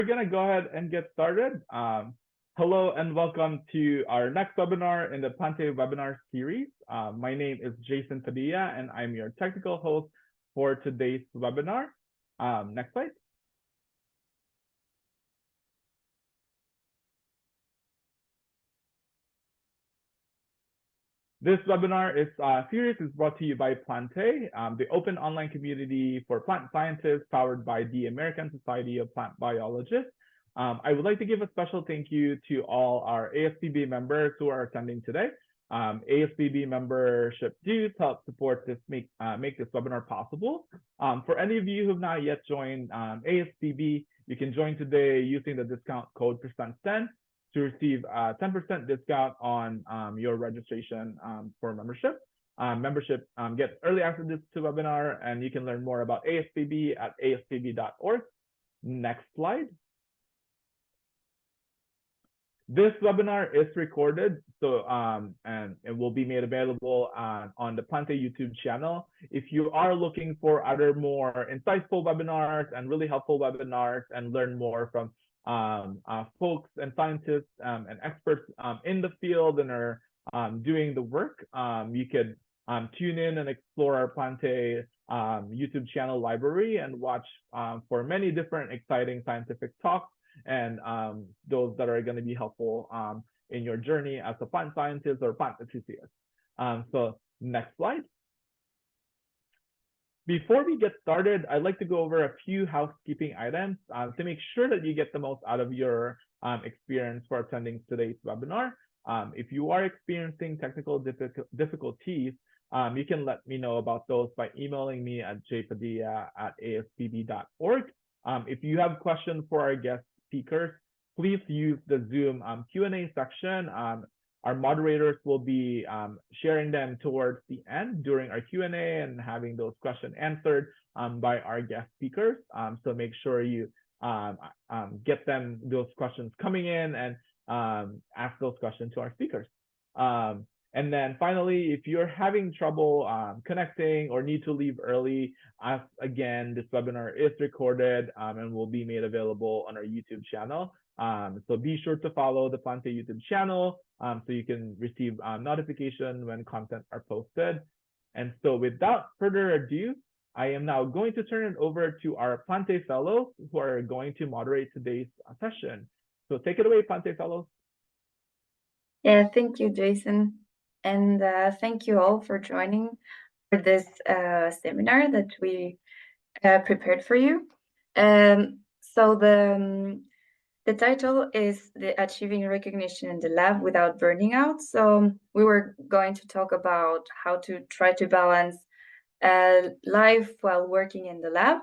We're going to go ahead and get started. Hello and welcome to our next webinar in the Plantae webinar series. My name is Jason Padilla and I'm your technical host for today's webinar. Next slide. This webinar series is brought to you by Plantae, the open online community for plant scientists powered by the American Society of Plant Biologists. I would like to give a special thank you to all our ASPB members who are attending today. ASPB membership dues help support this, make this webinar possible. For any of you who have not yet joined ASPB, you can join today using the discount code %10 to receive a 10% discount on your registration for membership. Membership gets early access to webinar, and you can learn more about ASPB at aspb.org. Next slide. This webinar is recorded, and it will be made available on the Plantae YouTube channel. If you are looking for other more insightful webinars and really helpful webinars and learn more from folks and scientists and experts in the field and are doing the work, you could tune in and explore our Plantae YouTube channel library and watch for many different exciting scientific talks and those that are going to be helpful in your journey as a plant scientist or plant enthusiast. So next slide. Before we get started, I'd like to go over a few housekeeping items to make sure that you get the most out of your experience for attending today's webinar. If you are experiencing technical difficulties, you can let me know about those by emailing me at jpadilla@aspb.org. If you have questions for our guest speakers, please use the Zoom Q&A section. Our moderators will be sharing them towards the end during our Q&A and having those questions answered by our guest speakers. So make sure you get those questions coming in and ask those questions to our speakers. And then finally, if you're having trouble connecting or need to leave early, again, this webinar is recorded and will be made available on our YouTube channel. So be sure to follow the Plantae YouTube channel so you can receive notification when content are posted. And so without further ado, I am now going to turn it over to our Plantae Fellows who are going to moderate today's session. So take it away, Plantae Fellows. Yeah, thank you, Jason. And thank you all for joining for this seminar that we prepared for you. So the title is Achieving Recognition in the Lab Without Burning Out. So we were going to talk about how to try to balance life while working in the lab.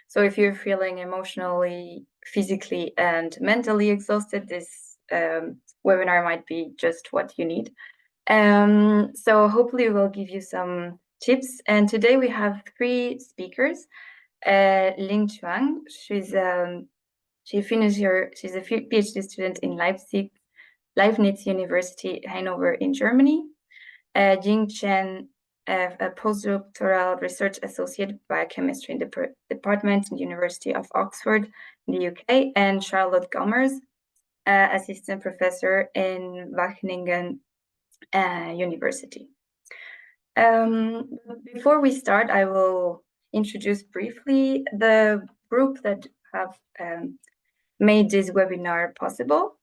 So if you're feeling emotionally, physically, and mentally exhausted, this webinar might be just what you need. So hopefully we'll give you some tips. And today we have 3 speakers. Ling Chuang, she's a PhD student in Leibniz University, Hanover in Germany. Jing Chen, a postdoctoral research associate biochemistry in the department in the University of Oxford in the UK, and Charlotte Gommers, assistant professor in Wageningen University. Before we start, I will introduce briefly the group that have made this webinar possible.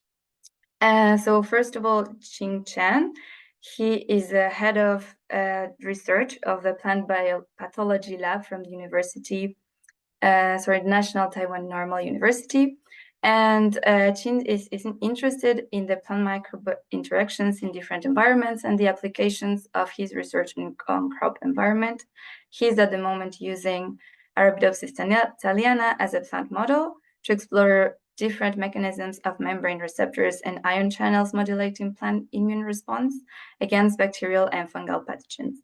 So first of all, Jing Chen, he is the head of research of the plant biopathology lab from the National Taiwan Normal University. And Jing is interested in the plant microbe interactions in different environments and the applications of his research on crop environment. He's at the moment using Arabidopsis thaliana as a plant model to explore different mechanisms of membrane receptors and ion channels modulating plant immune response against bacterial and fungal pathogens.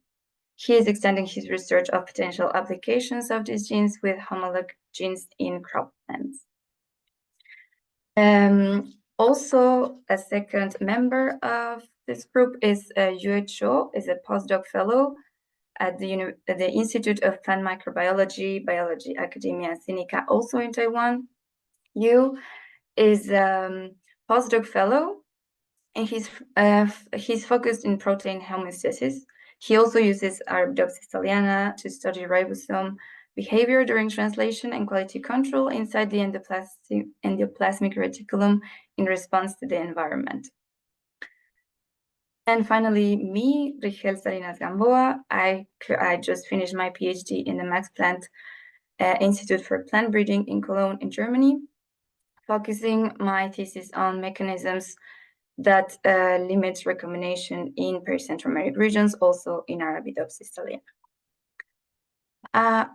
He is extending his research of potential applications of these genes with homolog genes in crop plants. Also, a second member of this group is Yue Cho, is a postdoc fellow at the Institute of Plant Microbiology, Biology Academia Sinica, also in Taiwan. Yu is postdoc fellow, and he's focused in protein homeostasis. He also uses Arabidopsis thaliana to study ribosome behavior during translation and quality control inside the endoplasmic reticulum in response to the environment. And finally, me, Rigel Salinas Gamboa, I just finished my PhD in the Max Planck Institute for Plant Breeding in Cologne in Germany, focusing my thesis on mechanisms that limits recombination in pericentromeric regions, also in Arabidopsis thaliana.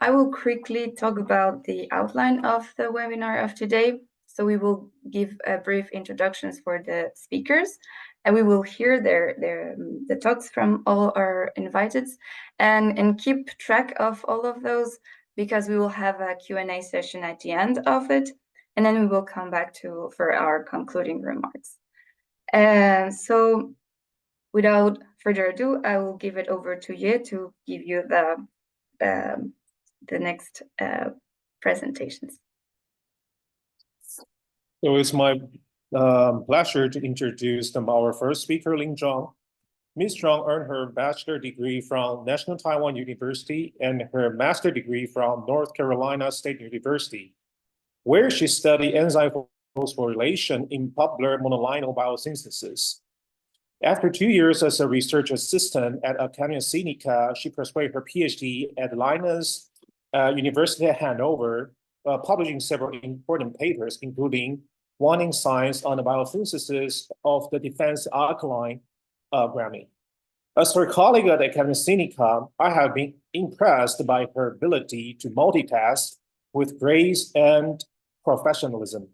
I will quickly talk about the outline of the webinar of today. So we will give brief introductions for the speakers, and we will hear the talks from all our inviteds, and keep track of all of those, because we will have a Q&A session at the end of it, and then we will come back for our concluding remarks. So without further ado, I will give it over to Ye to give you the next presentations. So it's my pleasure to introduce our first speaker, Ling Chuang. Ms. Chuang earned her bachelor degree from National Taiwan University and her master degree from North Carolina State University, where she studied enzyme phosphorylation in popular monolineal biosynthesis. After 2 years as a research assistant at Academia Sinica, she pursued her PhD at Linus University at Hanover, publishing several important papers, including one in Science on the biosynthesis of the defense alkaline grammine. As her colleague at Academia Sinica, I have been impressed by her ability to multitask with grace and professionalism.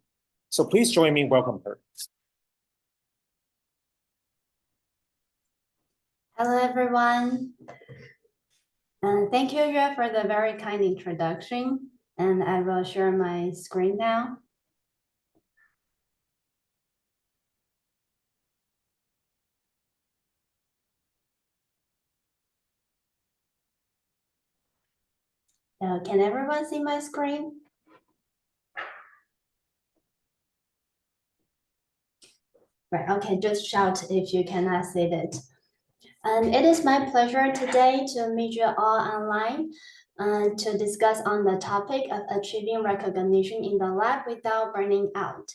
So please join me in welcoming her. Hello, everyone. Thank you, Yue, for the very kind introduction. And I will share my screen now. Can everyone see my screen? Right, okay, just shout if you cannot see it. And it is my pleasure today to meet you all online to discuss on the topic of achieving recognition in the lab without burning out.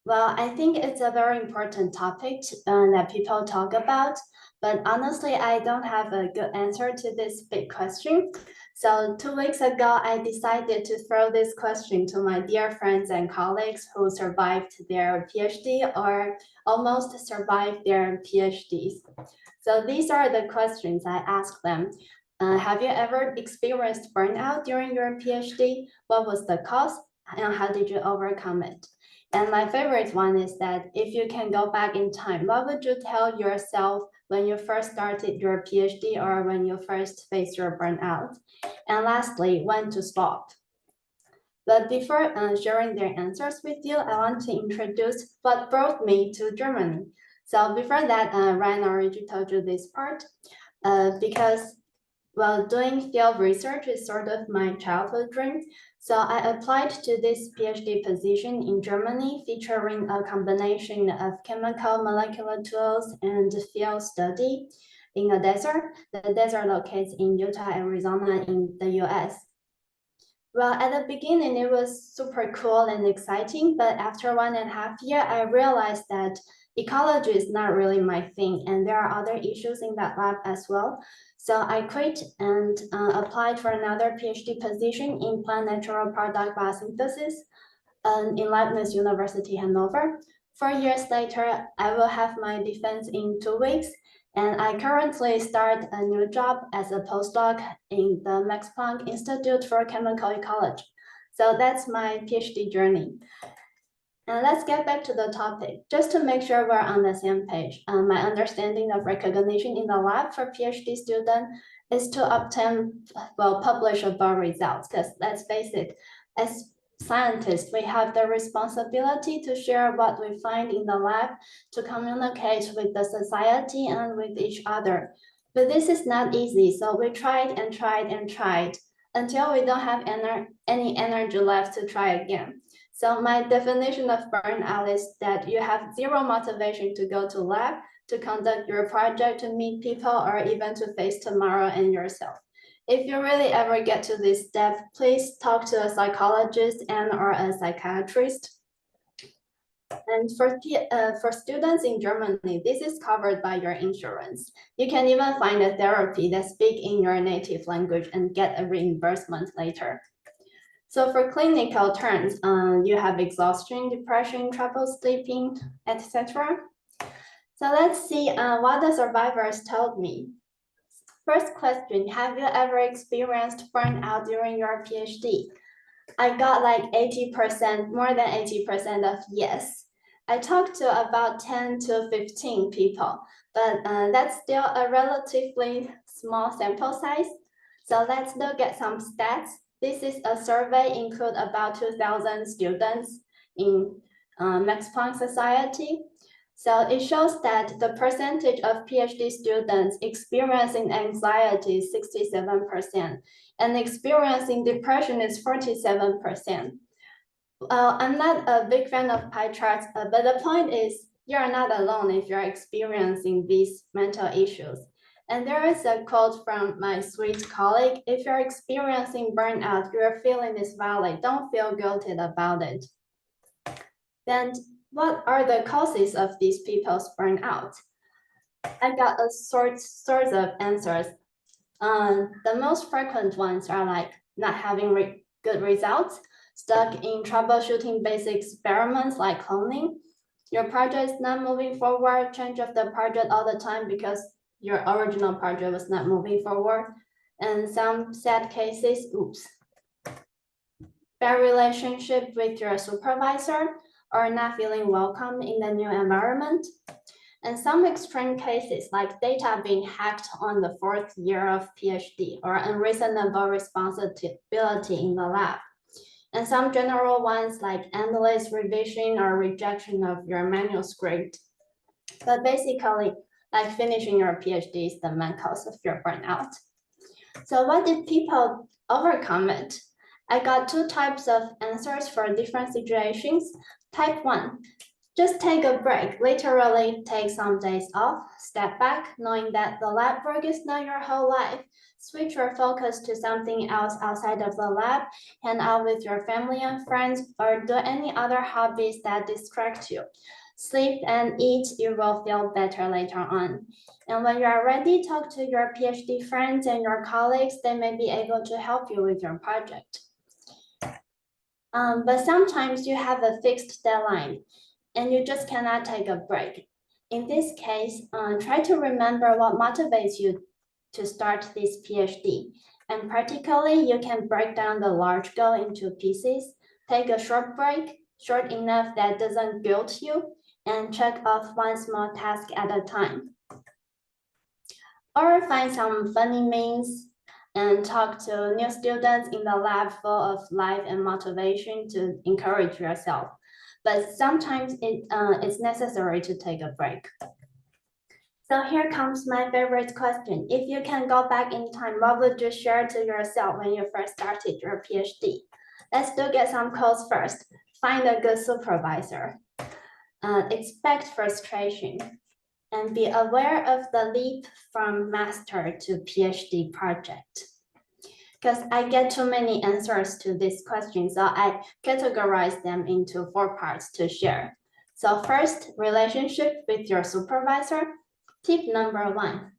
Well, I think it's a very important topic that people talk about, but honestly, I don't have a good answer to this big question. So 2 weeks ago, I decided to throw this question to my dear friends and colleagues who survived their PhD or almost survived their PhDs. So these are the questions I asked them. Have you ever experienced burnout during your PhD? What was the cause and how did you overcome it? And my favorite one is that if you can go back in time, what would you tell yourself when you first started your PhD or when you first faced your burnout? And lastly, when to stop. But before sharing their answers with you, I want to introduce what brought me to Germany. So before that, Ryan already told you this part, because well, doing field research is sort of my childhood dream. So I applied to this PhD position in Germany, featuring a combination of chemical molecular tools and field study in a desert. The desert locates in Utah, Arizona in the US. Well, at the beginning, it was super cool and exciting, but after 1.5 years, I realized that ecology is not really my thing, and there are other issues in that lab as well. So I quit and applied for another PhD position in plant natural product biosynthesis in Leibniz University, Hanover. 4 years later, I will have my defense in 2 weeks, and I currently start a new job as a postdoc in the Max Planck Institute for Chemical Ecology. So that's my PhD journey. And let's get back to the topic. Just to make sure we're on the same page, my understanding of recognition in the lab for PhD students is to obtain, well, publishable results, because let's face it, as scientists, we have the responsibility to share what we find in the lab, to communicate with the society and with each other. But this is not easy, so we tried and tried and tried until we don't have any energy left to try again. So my definition of burnout is that you have zero motivation to go to lab, to conduct your project, to meet people, or even to face tomorrow and yourself. If you really ever get to this step, please talk to a psychologist and/or a psychiatrist. And for students in Germany, this is covered by your insurance. You can even find a therapy that speaks in your native language and get a reimbursement later. So for clinical terms, you have exhaustion, depression, trouble sleeping, etc. So let's see what the survivors told me. First question, have you ever experienced burnout during your PhD? I got like 80%, more than 80% of yes. I talked to about 10 to 15 people, but that's still a relatively small sample size. So let's look at some stats. This is a survey include about 2,000 students in Max Planck Society. So it shows that the percentage of PhD students experiencing anxiety is 67%, and experiencing depression is 47%. I'm not a big fan of pie charts, but the point is you're not alone if you're experiencing these mental issues. And there is a quote from my sweet colleague, if you're experiencing burnout, your feeling is valid, don't feel guilty about it. Then what are the causes of these people's burnout? I got a sort of answers. The most frequent ones are like not having good results, stuck in troubleshooting basic experiments like cloning, your project is not moving forward, change of the project all the time because your original project was not moving forward, and some sad cases, oops. Bad relationship with your supervisor, or not feeling welcome in the new environment. And some extreme cases like data being hacked on the 4th year of PhD or unreasonable responsibility in the lab. And some general ones like endless revision or rejection of your manuscript. But basically, like finishing your PhD is the main cause of your burnout. So what did people overcome it? I got 2 types of answers for different situations. Type 1, just take a break, literally take some days off, step back, knowing that the lab work is not your whole life. Switch your focus to something else outside of the lab, hang out with your family and friends, or do any other hobbies that distract you. Sleep and eat, you will feel better later on. And when you are ready, talk to your PhD friends and your colleagues. They may be able to help you with your project. But sometimes you have a fixed deadline and you just cannot take a break. In this case, try to remember what motivates you to start this PhD. And practically, you can break down the large goal into pieces, take a short break, short enough that doesn't guilt you, and check off one small task at a time. Or find some funny memes and talk to new students in the lab full of life and motivation to encourage yourself. But sometimes it's necessary to take a break. So here comes my favorite question. If you can go back in time, what would you share to yourself when you first started your PhD? Let's look at some quotes first. Find a good supervisor. Expect frustration. And be aware of the leap from master to PhD project. Because I get too many answers to this question, so I categorize them into 4 parts to share. So first, relationship with your supervisor. Tip number 1,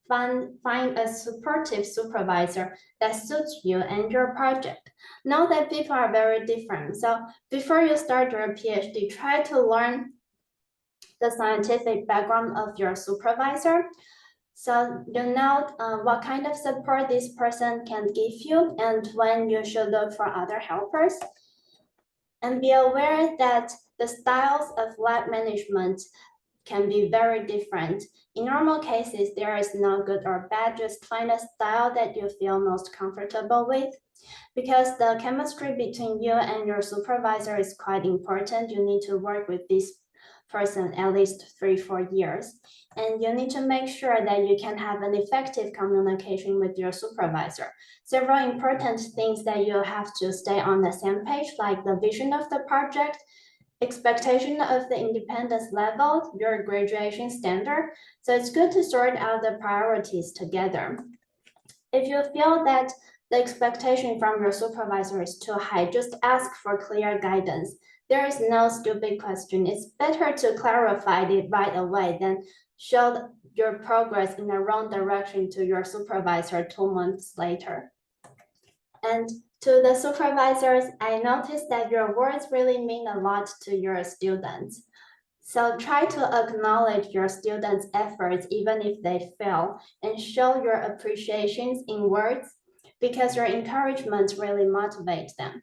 find a supportive supervisor that suits you and your project. Know that people are very different, so before you start your PhD, try to learn the scientific background of your supervisor. So you know what kind of support this person can give you and when you should look for other helpers. And be aware that the styles of lab management can be very different. In normal cases, there is no good or bad, just find a style that you feel most comfortable with. Because the chemistry between you and your supervisor is quite important, you need to work with this person at least 3-4 years. And you need to make sure that you can have an effective communication with your supervisor. Several important things that you have to stay on the same page, like the vision of the project, expectation of the independence level, your graduation standard. So it's good to sort out the priorities together. If you feel that the expectation from your supervisor is too high, just ask for clear guidance. There is no stupid question. It's better to clarify it right away than show your progress in the wrong direction to your supervisor 2 months later. And to the supervisors, I noticed that your words really mean a lot to your students. So try to acknowledge your students' efforts even if they fail, and show your appreciations in words, because your encouragement really motivates them.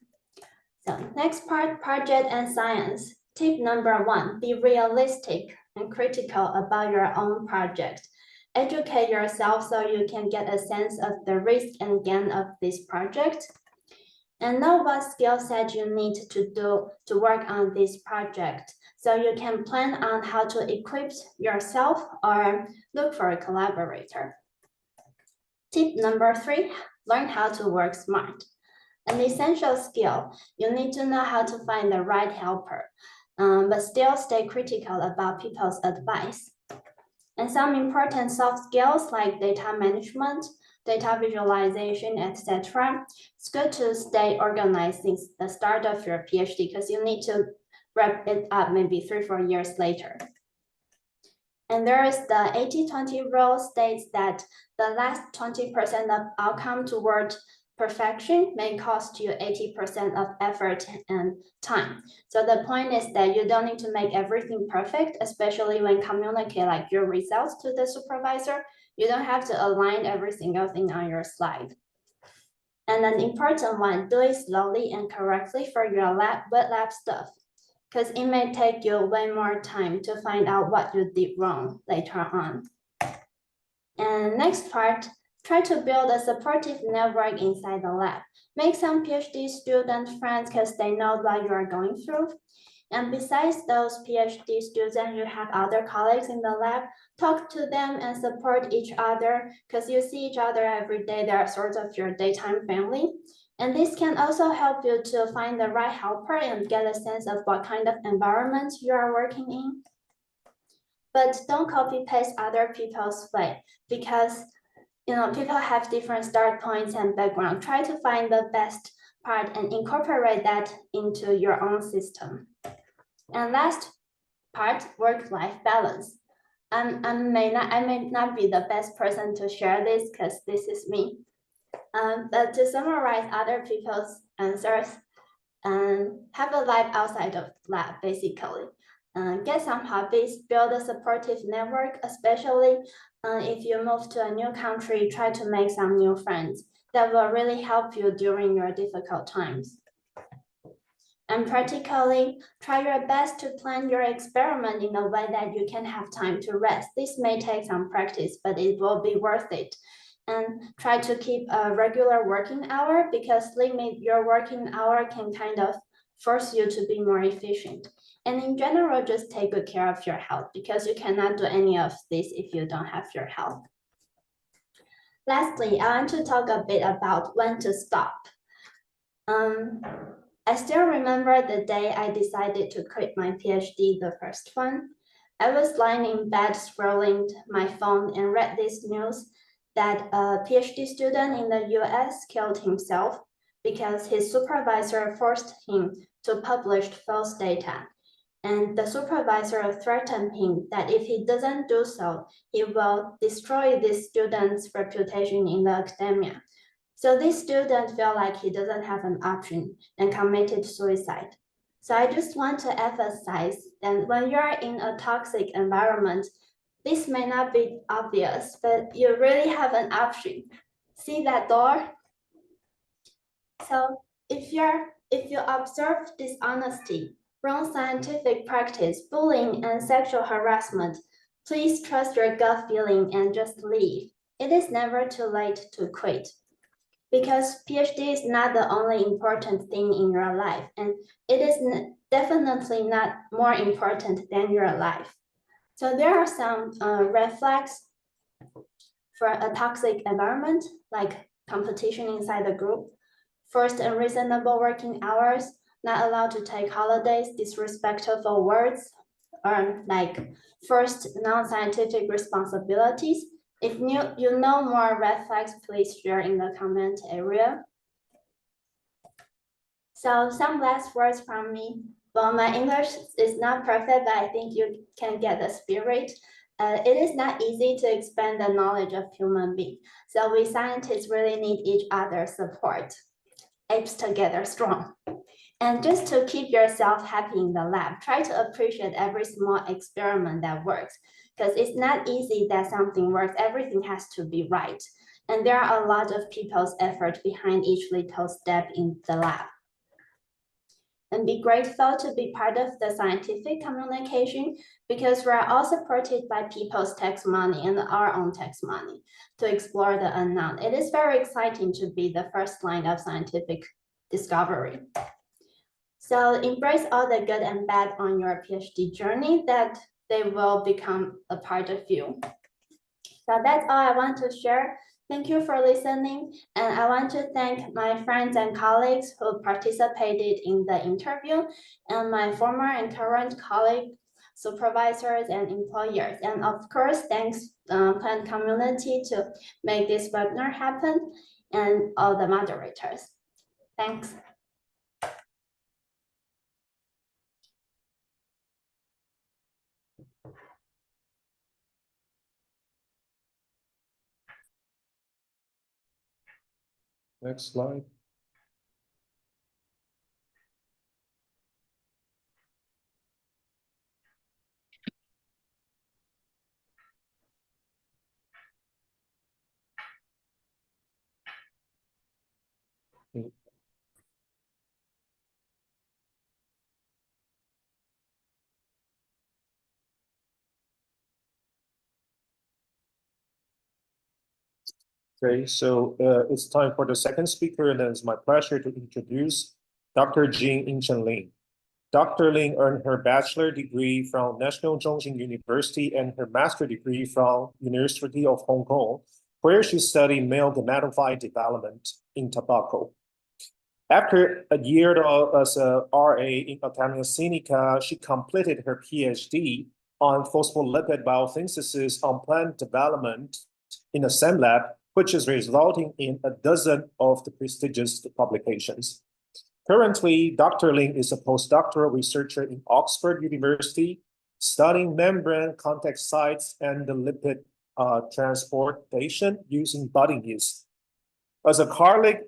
So next part, project and science. Tip number 1, be realistic and critical about your own project. Educate yourself so you can get a sense of the risk and gain of this project, and know what skill set you need to work on this project, so you can plan on how to equip yourself or look for a collaborator. Tip number 3, learn how to work smart. An essential skill, you need to know how to find the right helper, but still stay critical about people's advice. And some important soft skills like data management, data visualization, etc. It's good to stay organized since the start of your PhD, because you need to wrap it up maybe 3-4 years later. And there is the 80-20 rule, states that the last 20% of outcome toward perfection may cost you 80% of effort and time. So the point is that you don't need to make everything perfect, especially when communicate like your results to the supervisor. You don't have to align every single thing on your slide. And an important one, do it slowly and correctly for your wet lab stuff, because it may take you way more time to find out what you did wrong later on. And next part, try to build a supportive network inside the lab. Make some PhD student friends because they know what you are going through. And besides those PhD students, you have other colleagues in the lab. Talk to them and support each other, because you see each other every day. They are sort of your daytime family. And this can also help you to find the right helper and get a sense of what kind of environment you are working in. But don't copy paste other people's way, because people have different start points and background. Try to find the best part and incorporate that into your own system. And last part, work-life balance. I may not be the best person to share this because this is me. But to summarize other people's answers, have a life outside of lab, basically. Get some hobbies, build a supportive network, especially if you move to a new country, try to make some new friends. That will really help you during your difficult times. And practically, try your best to plan your experiment in a way that you can have time to rest. This may take some practice, but it will be worth it. And try to keep a regular working hour, because limit your working hour can kind of force you to be more efficient. And in general, just take good care of your health, because you cannot do any of this if you don't have your health. Lastly, I want to talk a bit about when to stop. I still remember the day I decided to quit my PhD, the first one. I was lying in bed scrolling my phone and read this news that a PhD student in the US killed himself because his supervisor forced him to publish false data. And the supervisor threatened him that if he doesn't do so, he will destroy this student's reputation in the academia. So this student felt like he doesn't have an option and committed suicide. So I just want to emphasize that when you're in a toxic environment, this may not be obvious, but you really have an option. See that door? So if you observe dishonesty, wrong scientific practice, bullying, and sexual harassment, please trust your gut feeling and just leave. It is never too late to quit, because PhD is not the only important thing in your life, and it definitely not more important than your life. So there are some red flags for a toxic environment, like competition inside the group. First, unreasonable working hours, not allowed to take holidays, disrespectful words, or like first, non-scientific responsibilities. If you know more red flags, please share in the comment area. So some last words from me. Well, my English is not perfect, but I think you can get the spirit. It is not easy to expand the knowledge of human beings. So we scientists really need each other's support. Apes together strong. And just to keep yourself happy in the lab, try to appreciate every small experiment that works, because it's not easy that something works. Everything has to be right. And there are a lot of people's effort behind each little step in the lab. And be grateful to be part of the scientific communication, because we're all supported by people's tax money and our own tax money to explore the unknown. It is very exciting to be the first line of scientific discovery. So embrace all the good and bad on your PhD journey, that they will become a part of you. So that's all I want to share. Thank you for listening. And I want to thank my friends and colleagues who participated in the interview, and my former and current colleagues, supervisors, and employers. And of course, thanks Plant community to make this webinar happen, and all the moderators. Thanks. Next slide. Okay, so it's time for the second speaker, and it's my pleasure to introduce Dr. Jing Ling. Dr. Ling earned her bachelor degree from National Zhongxing University and her master degree from University of Hong Kong, where she studied male gametophyte development in tobacco. After a year as a RA in Academia Sinica, she completed her PhD on phospholipid biosynthesis on plant development in a SEM lab, which is resulting in a dozen of the prestigious publications. Currently, Dr. Ling is a postdoctoral researcher in Oxford University, studying membrane contact sites and the lipid transportation using budding yeast. As a colleague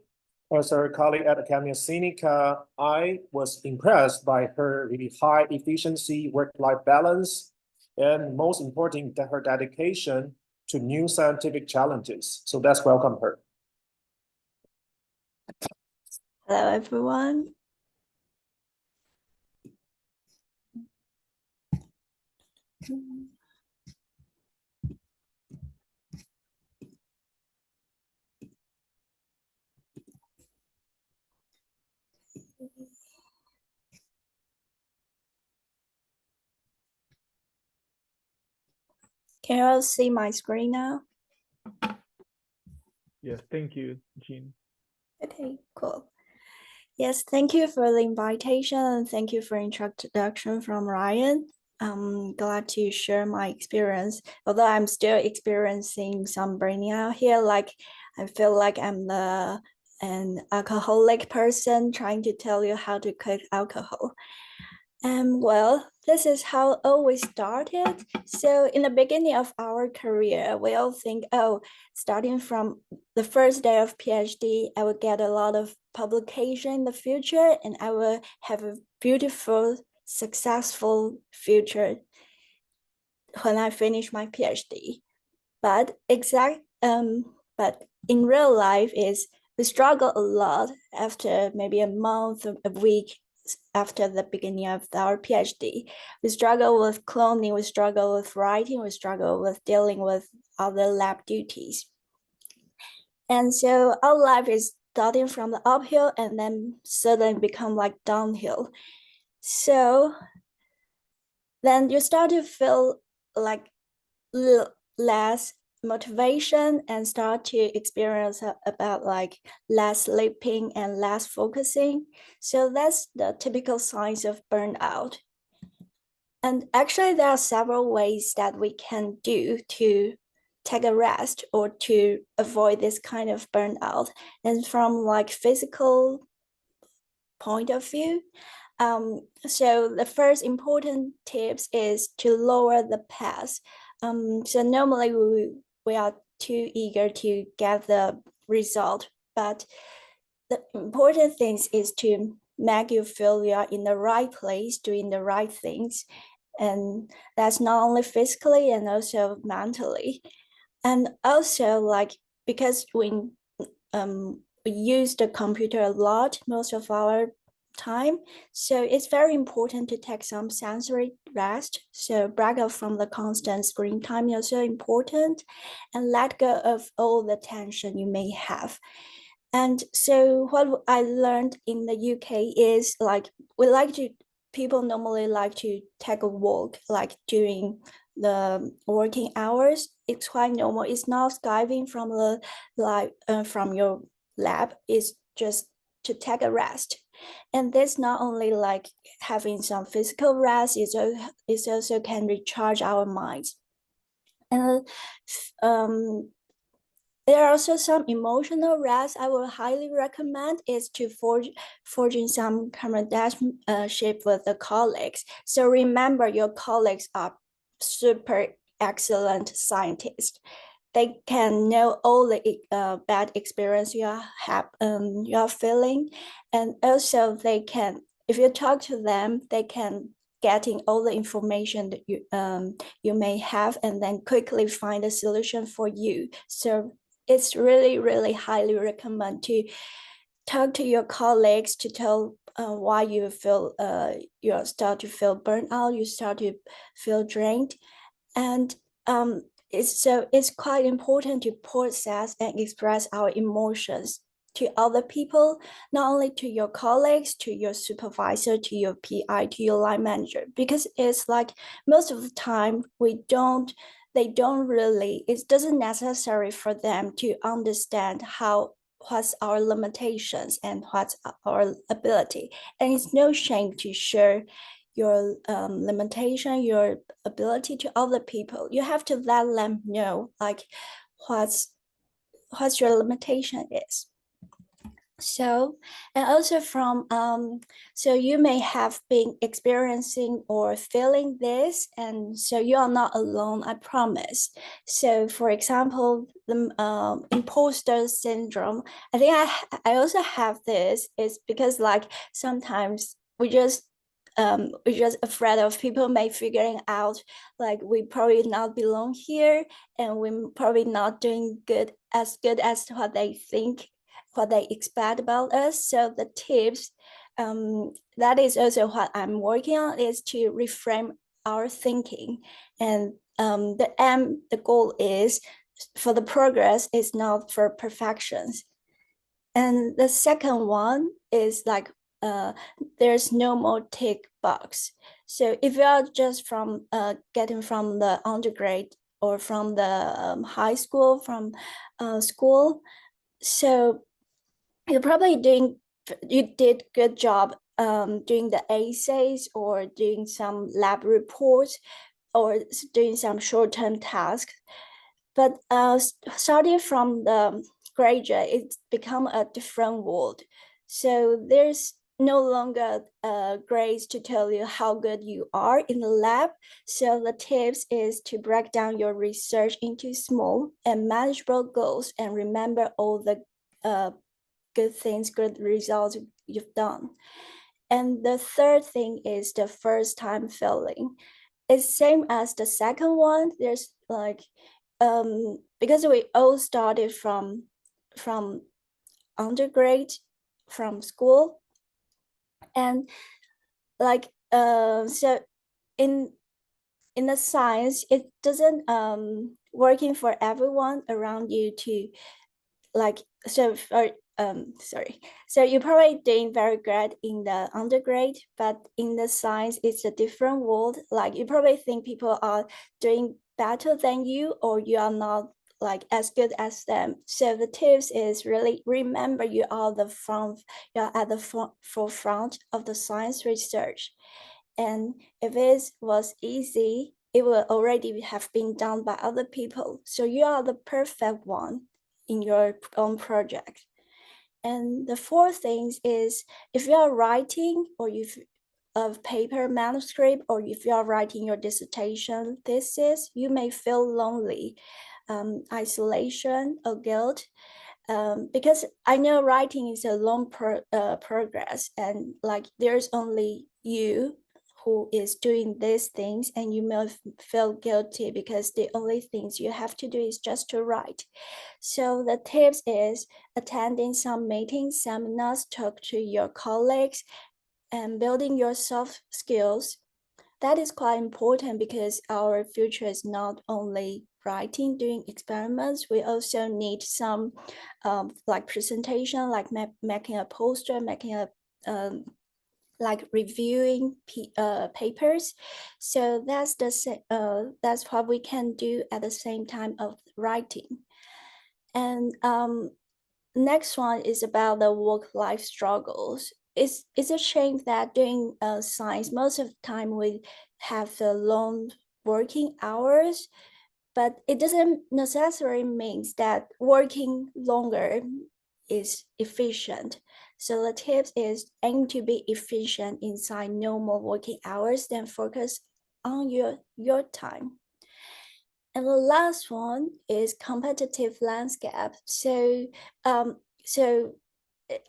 at Academia Sinica, I was impressed by her really high efficiency, work-life balance, and most important, her dedication to new scientific challenges. So let's welcome her. Hello, everyone. Can you all see my screen now? Yes, thank you, Jean. Okay, cool. Yes, thank you for the invitation, and thank you for introduction from Ryan. I'm glad to share my experience. Although I'm still experiencing some burnout here, like I feel like I'm an alcoholic person trying to tell you how to cook alcohol. Well, this is how it always started. So in the beginning of our career, we all think, oh, starting from the first day of PhD, I will get a lot of publication in the future, and I will have a beautiful, successful future when I finish my PhD. But but in real life is we struggle a lot after maybe a month, a week after the beginning of our PhD. We struggle with cloning, we struggle with writing, we struggle with dealing with other lab duties. And so our life is starting from the uphill and then suddenly become like downhill. So then you start to feel like less motivation and start to experience about like less sleeping and less focusing. So that's the typical signs of burnout. And actually, there are several ways that we can do to take a rest or to avoid this kind of burnout. And from like physical point of view, so the first important tips is to lower the pace. So normally we are too eager to get the result, but the important thing is to make you feel you are in the right place, doing the right things. And that's not only physically and also mentally. And also like, because we use the computer a lot most of our time, so it's very important to take some sensory rest. So break out from the constant screen time is also important, and let go of all the tension you may have. And so what I learned in the UK is like, people normally like to take a walk like during the working hours. It's quite normal. It's not skiving from the from your lab. It's just to take a rest. And this not only like having some physical rest, it also can recharge our minds. And there are also some emotional rest I will highly recommend is to forging some comradeship with the colleagues. So remember, your colleagues are super excellent scientists. They can know all the bad experience you are feeling, and also they can, if you talk to them, they can getting all the information that you may have, and then quickly find a solution for you. So it's really highly recommend to talk to your colleagues to tell why you feel you start to feel burnt out, you start to feel drained. And it's quite important to process and express our emotions to other people, not only to your colleagues, to your supervisor, to your PI, to your line manager, because it's like most of the time they don't really, it doesn't necessary for them to understand what's our limitations and what's our ability. And it's no shame to share your limitation, your ability to other people. You have to let them know like what's your limitation is. So, and also from so you may have been experiencing or feeling this, and so you are not alone, I promise. So for example, the imposter syndrome, I think I also have this, is because like sometimes we're just afraid of people may figuring out like we probably not belong here, and we're probably not doing good as what they think, what they expect about us. So the tips, that is also what I'm working on, is to reframe our thinking. And the goal is for the progress, is not for perfections. And the second one is like there's no more tick box. So if you are just from getting from the undergrad or from the high school, from school, so you're probably you did good job doing the essays or doing some lab reports or doing some short-term tasks. But starting from the graduate, it's become a different world. So there's no longer grades to tell you how good you are in the lab. So the tips is to break down your research into small and manageable goals, and remember all the good things, good results you've done. And the third thing is the first time failing. It's same as the second one. There's like because we all started from undergrad, from school, and like so in the science, it doesn't working for everyone around you to like, so for sorry. So you're probably doing very great in the undergrad, but in the science, it's a different world. Like you probably think people are doing better than you, or you are not like as good as them. So the tips is really remember you are you're at the forefront of the science research. And if it was easy, it will already have been done by other people. So you are the perfect one in your own project. And the fourth thing is if you are writing or if of paper manuscript or if you are writing your dissertation thesis, you may feel lonely, isolation or guilt. Because I know writing is a long progress, and like there's only you who is doing these things, and you may feel guilty because the only things you have to do is just to write. So the tips is attending some meetings, seminars, talk to your colleagues, and building your soft skills. That is quite important because our future is not only writing, doing experiments. We also need some like presentation, like making a poster, making a like reviewing papers. So that's what we can do at the same time of writing. And next one is about the work-life struggles. It's a shame that doing science, most of the time we have the long working hours, but it doesn't necessarily means that working longer is efficient. So the tips is aim to be efficient inside normal working hours, then focus on your time. And the last one is competitive landscape. So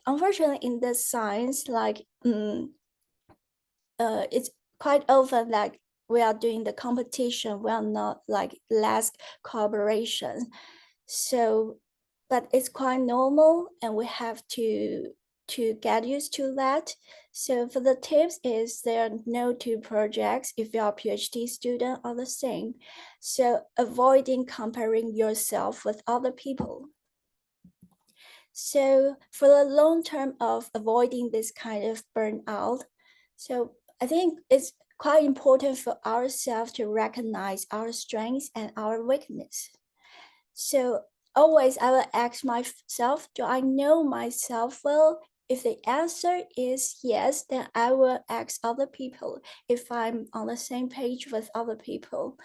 unfortunately in the science, like it's quite often like we are doing the competition, we are not like less collaboration. So, but it's quite normal and we have to get used to that. So for the tips is there are no two projects if you are a PhD student are the same. So avoiding comparing yourself with other people. So for the long term of avoiding this kind of burnout, so I think it's quite important for ourselves to recognize our strengths and our weakness. So always I will ask myself, do I know myself well? If the answer is yes, then I will ask other people if I'm on the same page with other people.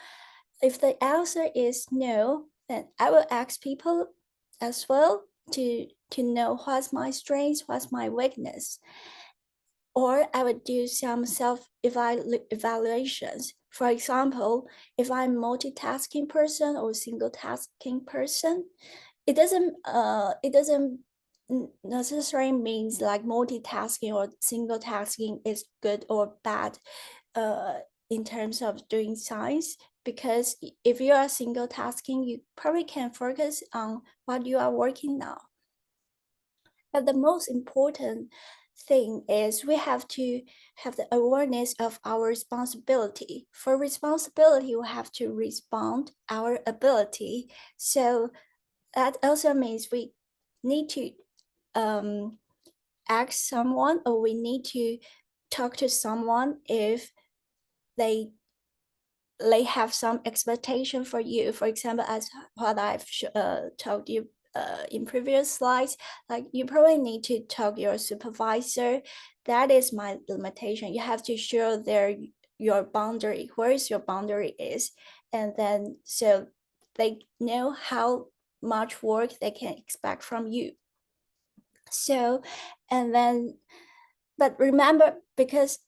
If the answer is no, then I will ask people as well to know what's my strengths, what's my weakness. Or I would do some self-evaluations. For example, if I'm multitasking person or single tasking person, it doesn't necessarily means like multitasking or single tasking is good or bad in terms of doing science, because if you are single tasking, you probably can focus on what you are working now. But the most important thing is we have to have the awareness of our responsibility. For responsibility, we have to respond our ability. So that also means we need to ask someone, or we need to talk to someone if they have some expectation for you. For example, as what I've told you in previous slides, like you probably need to talk to your supervisor. That is my limitation. You have to show your boundary, where is your boundary is, and then so they know how much work they can expect from you. So, and then, but remember, because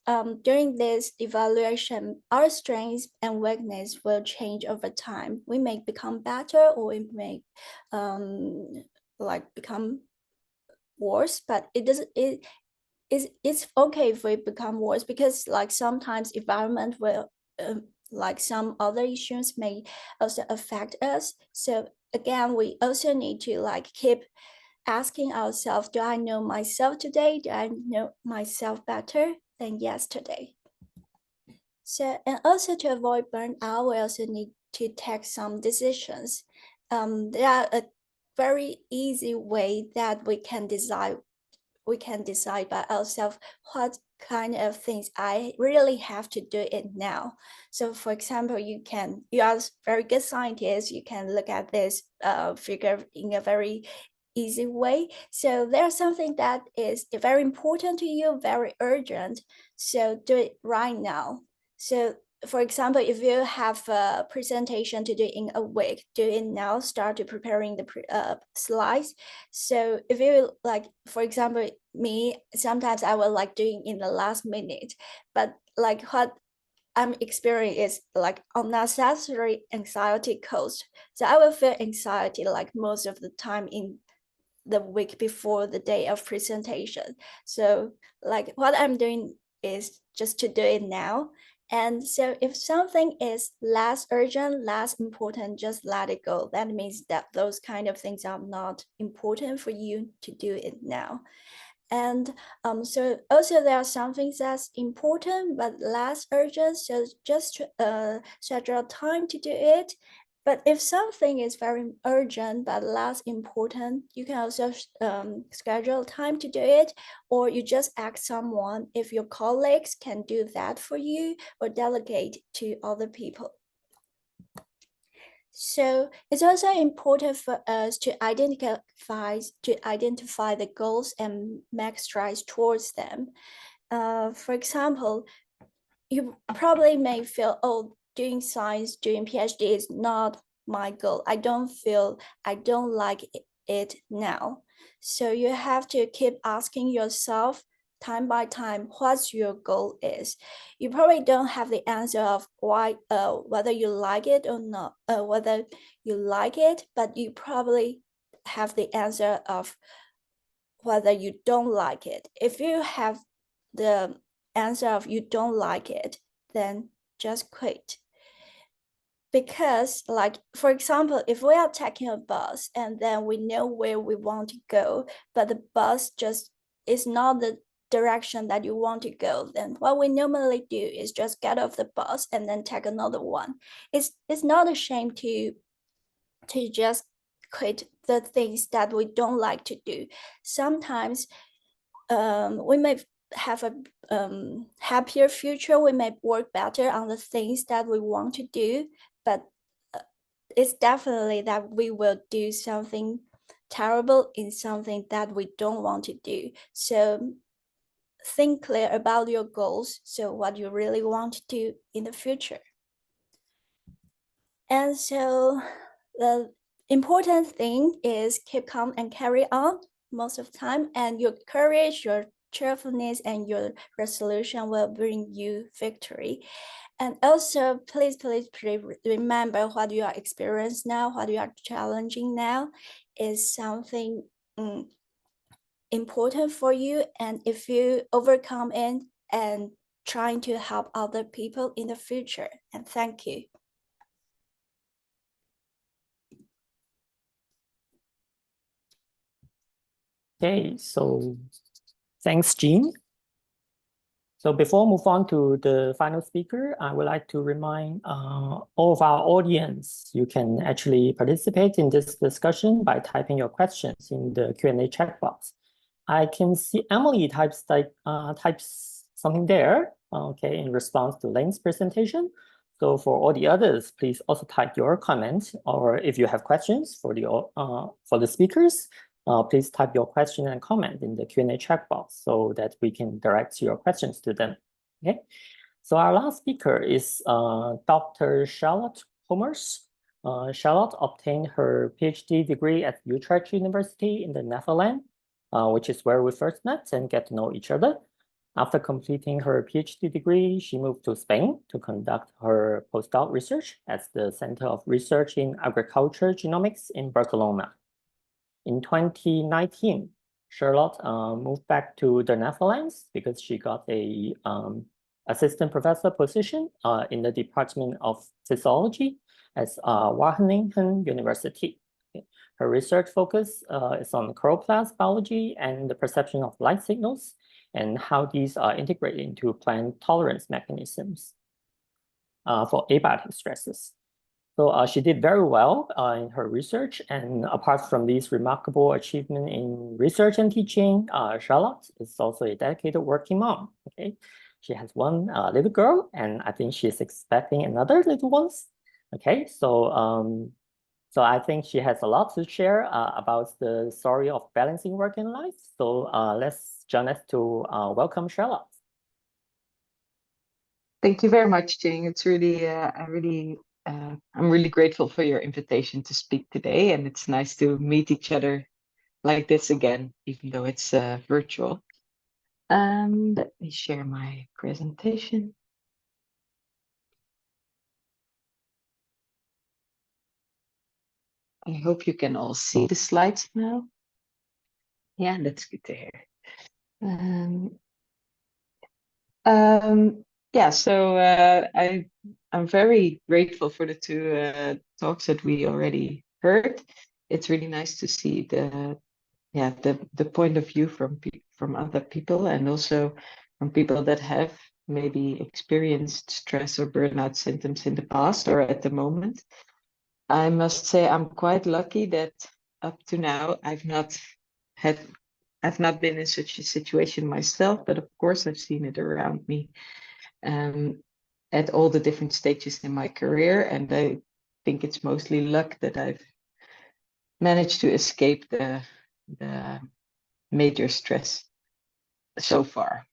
during this evaluation, our strengths and weakness will change over time. We may become better, or we may like become worse, but it's okay if we become worse, because like sometimes environment will like some other issues may also affect us. So again, we also need to like keep asking ourselves, do I know myself today? Do I know myself better than yesterday? So, and also to avoid burnout, we also need to take some decisions. There are very easy way that we can decide by ourselves what kind of things I really have to do it now. So for example, you are a very good scientist, you can look at this figure in a very easy way. So there's something that is very important to you, very urgent, so do it right now. So for example, if you have a presentation to do in a week, do it now, start to preparing the slides. So if you like, for example, me, sometimes I will like doing in the last minute, but like what I'm experiencing is like unnecessary anxiety cost. So I will feel anxiety like most of the time in the week before the day of presentation. So like what I'm doing is just to do it now. And so if something is less urgent, less important, just let it go. That means that those kind of things are not important for you to do it now. And so also there are some things that's important but less urgent. So just schedule time to do it. But if something is very urgent but less important, you can also schedule time to do it, or you just ask someone if your colleagues can do that for you, or delegate to other people. So it's also important for us to identify the goals and make strides towards them. For example, you probably may feel, oh, doing science, doing PhD is not my goal. I don't like it now. So you have to keep asking yourself time by time what your goal is. You probably don't have the answer of why, whether you like it or not, but you probably have the answer of whether you don't like it. If you have the answer of you don't like it, then just quit. Because like, for example, if we are taking a bus and then we know where we want to go, but the bus just is not the direction that you want to go, then what we normally do is just get off the bus and then take another one. It's not a shame to just quit the things that we don't like to do. Sometimes we may have a happier future, we may work better on the things that we want to do, but it's definitely that we will do something terrible in something that we don't want to do. So think clear about your goals, so what you really want to do in the future. And so the important thing is keep calm and carry on most of the time, and your courage, your cheerfulness, and your resolution will bring you victory. And also, please remember what you are experiencing now, what you are challenging now is something important for you. And if you overcome it, and trying to help other people in the future. And thank you. Okay, so thanks, Jean. So before we move on to the final speaker, I would like to remind all of our audience, you can actually participate in this discussion by typing your questions in the Q&A chat box. I can see Emily types something there, okay, in response to Ling's presentation. So for all the others, please also type your comments, or if you have questions for the speakers, please type your question and comment in the Q&A chat box so that we can direct your questions to them. Okay. So our last speaker is Dr. Charlotte Gommers. Charlotte obtained her PhD degree at Utrecht University in the Netherlands, which is where we first met and get to know each other. After completing her PhD degree, she moved to Spain to conduct her postdoc research at the Center of Research in Agriculture Genomics in Barcelona. In 2019, Charlotte moved back to the Netherlands because she got a assistant professor position in the Department of Physiology at Wageningen University. Her research focus is on chloroplast biology and the perception of light signals and how these are integrated into plant tolerance mechanisms for abiotic stresses. So she did very well in her research, and apart from these remarkable achievement in research and teaching, Charlotte is also a dedicated working mom. Okay, she has one little girl, and I think she's expecting another little ones. Okay, so I think she has a lot to share about the story of balancing work and life. So let's join us to welcome Charlotte. Thank you very much, Jing. It's really, I'm really grateful for your invitation to speak today, and it's nice to meet each other like this again, even though it's virtual. Let me share my presentation. I hope you can all see the slides now. Yeah, that's good to hear. Yeah, so I'm very grateful for the two talks that we already heard. It's really nice to see the point of view from other people, and also from people that have maybe experienced stress or burnout symptoms in the past or at the moment. I must say I'm quite lucky that up to now I've not been in such a situation myself, but of course I've seen it around me at all the different stages in my career, and I think it's mostly luck that I've managed to escape the major stress so far.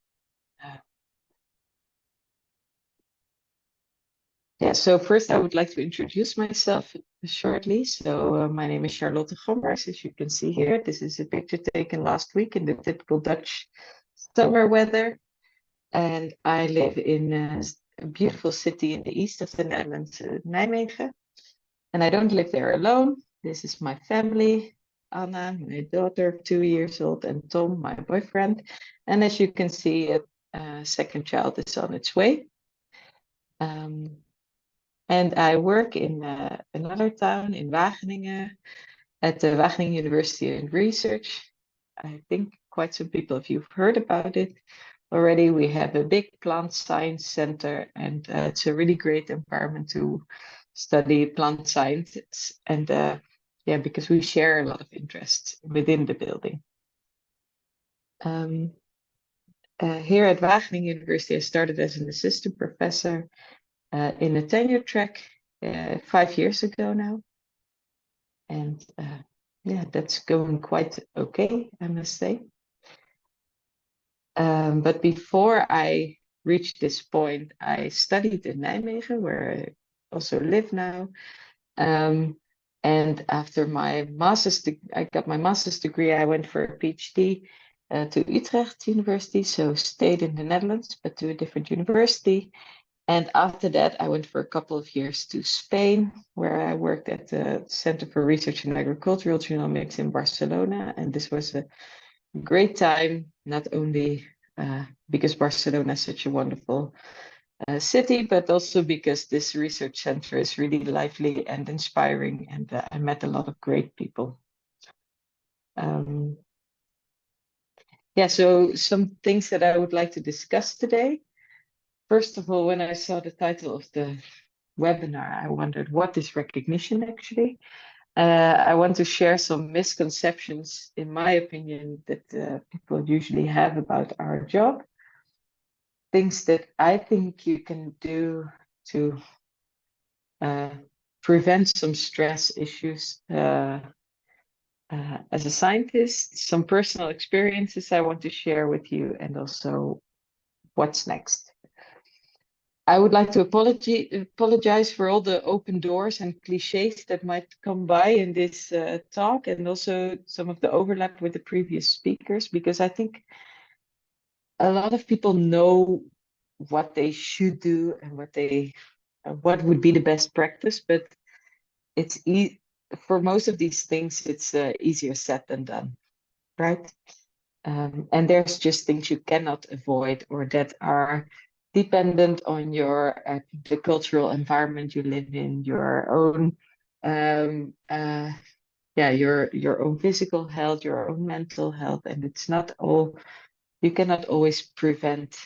Yeah, so first I would like to introduce myself shortly. So my name is Charlotte Gommers, as you can see here. This is a picture taken last week in the typical Dutch summer weather. And I live in a beautiful city in the east of the Netherlands, Nijmegen. And I don't live there alone. This is my family, Anna, my daughter, 2 years old, and Tom, my boyfriend. And as you can see, a second child is on its way. And I work in another town in Wageningen at the Wageningen University in Research. I think quite some people of you have heard about it already. We have a big plant science center, and it's a really great environment to study plant science. And yeah, because we share a lot of interests within the building. Here at Wageningen University, I started as an assistant professor in a tenure track 5 years ago now. And yeah, that's going quite okay, I must say. But before I reached this point, I studied in Nijmegen, where I also live now. And after my I got my master's degree, I went for a PhD to Utrecht University, so stayed in the Netherlands, but to a different university. And after that, I went for a couple of years to Spain, where I worked at the Center for Research in Agricultural Genomics in Barcelona. And this was a great time, not only because Barcelona is such a wonderful city, but also because this research center is really lively and inspiring, and I met a lot of great people. Yeah, so some things that I would like to discuss today. First of all, when I saw the title of the webinar, I wondered, what is recognition actually? I want to share some misconceptions, in my opinion, that people usually have about our job. Things that I think you can do to prevent some stress issues as a scientist, some personal experiences I want to share with you, and also what's next. I would like to apologize for all the open doors and cliches that might come by in this talk, and also some of the overlap with the previous speakers, because I think a lot of people know what they should do and what would be the best practice, but it's for most of these things, it's easier said than done, right? And there's just things you cannot avoid, or that are dependent on the cultural environment you live in, your own your own physical health, your own mental health, and it's not all, you cannot always prevent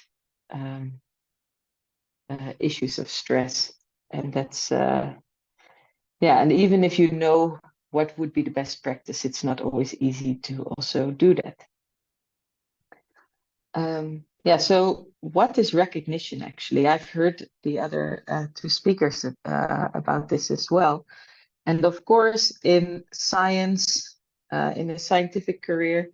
issues of stress, and that's yeah, and even if you know what would be the best practice, it's not always easy to also do that. Yeah, so what is recognition actually? I've heard the other two speakers about this as well. And of course, in science, in a scientific career,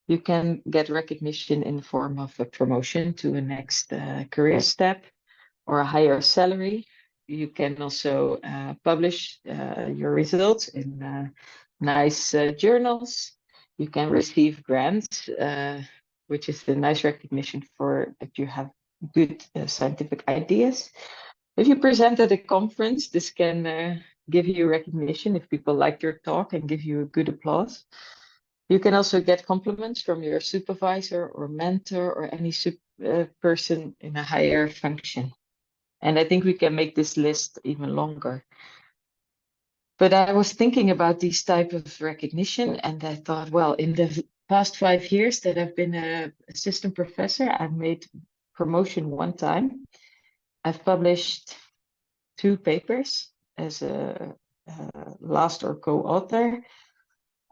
you can get recognition in the form of a promotion to a next career step or a higher salary. You can also publish your results in nice journals. You can receive grants, which is the nice recognition for that you have good scientific ideas. If you present at a conference, this can give you recognition if people like your talk and give you a good applause. You can also get compliments from your supervisor or mentor or any person in a higher function. And I think we can make this list even longer. But I was thinking about these type of recognition, and I thought, well, in the past 5 years that I've been an assistant professor, I've made promotion 1 time. I've published 2 papers as a last or co-author.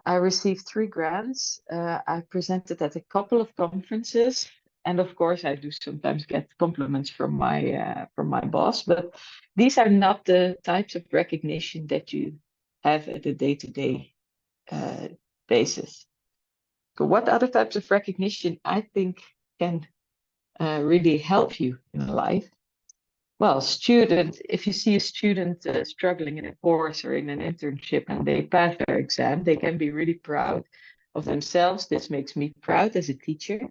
I received 3 grants. I presented at a couple of conferences. And of course, I do sometimes get compliments from my boss, but these are not the types of recognition that you have at a day-to-day basis. So what other types of recognition I think can really help you in life? Well, if you see a student struggling in a course or in an internship and they pass their exam, they can be really proud of themselves. This makes me proud as a teacher.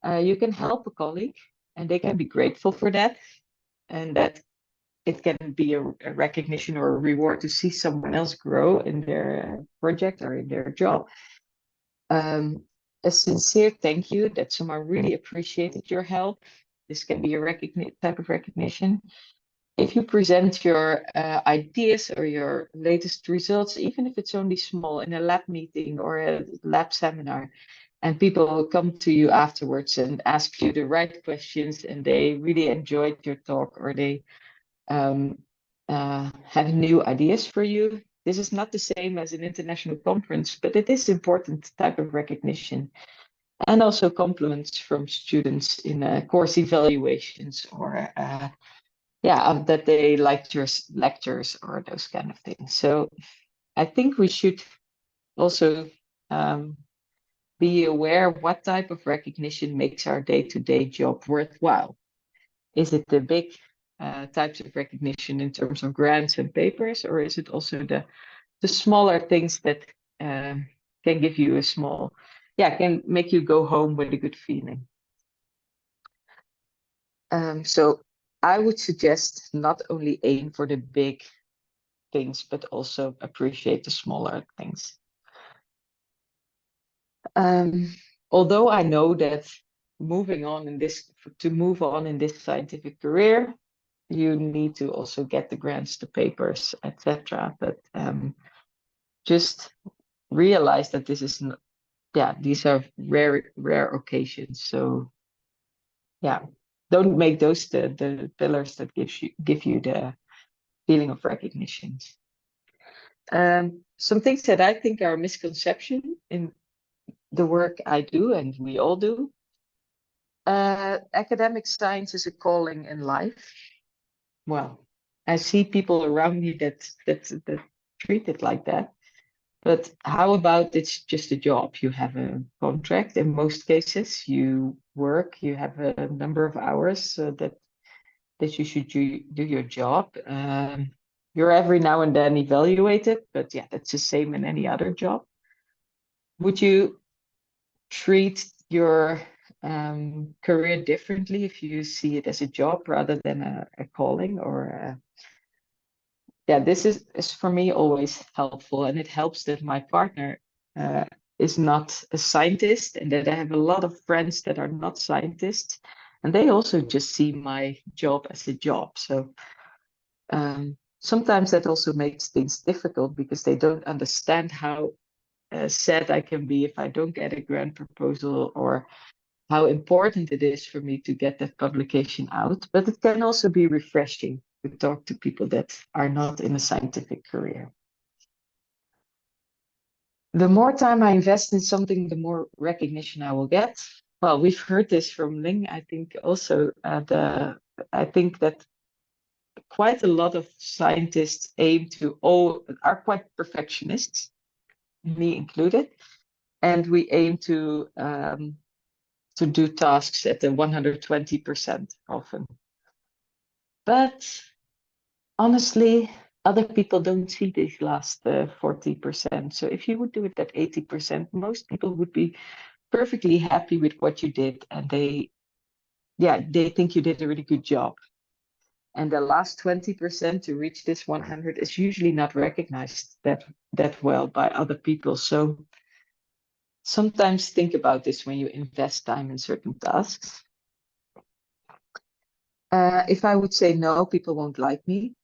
You can help a colleague and they can be grateful for that. And that it can be a recognition or a reward to see someone else grow in their project or in their job. A sincere thank you that someone really appreciated your help. This can be a type of recognition. If you present your ideas or your latest results, even if it's only small, in a lab meeting or a lab seminar, and people will come to you afterwards and ask you the right questions, and they really enjoyed your talk, or they have new ideas for you. This is not the same as an international conference, but it is important type of recognition. And also compliments from students in course evaluations or that they liked your lectures or those kind of things. So I think we should also be aware of what type of recognition makes our day-to-day job worthwhile. Is it the big types of recognition in terms of grants and papers, or is it also the smaller things that can give you can make you go home with a good feeling? So I would suggest not only aim for the big things, but also appreciate the smaller things. Although I know that to move on in this scientific career, you need to also get the grants, the papers, etc. But just realize that this is not, these are rare occasions. So don't make those the pillars that give you the feeling of recognition. Some things that I think are a misconception in the work I do and we all do. Academic science is a calling in life. Well, I see people around me that treat it like that. But how about it's just a job? You have a contract in most cases. You work. You have a number of hours that you should do your job. You're every now and then evaluated, but that's the same in any other job. Would you treat your career differently if you see it as a job rather than a calling? Or this is for me always helpful, and it helps that my partner is not a scientist, and that I have a lot of friends that are not scientists, and they also just see my job as a job. So sometimes that also makes things difficult because they don't understand how sad I can be if I don't get a grant proposal, or how important it is for me to get that publication out. But it can also be refreshing to talk to people that are not in a scientific career. The more time I invest in something, the more recognition I will get. Well, we've heard this from Ling. I think also I think that quite a lot of scientists are quite perfectionists, me included, and we aim to do tasks at the 120% often. But honestly, other people don't see these last 40%. So if you would do it at 80%, most people would be perfectly happy with what you did, and they think you did a really good job. And the last 20% to reach this 100 is usually not recognized that well by other people. So sometimes think about this when you invest time in certain tasks. If I would say no, people won't like me,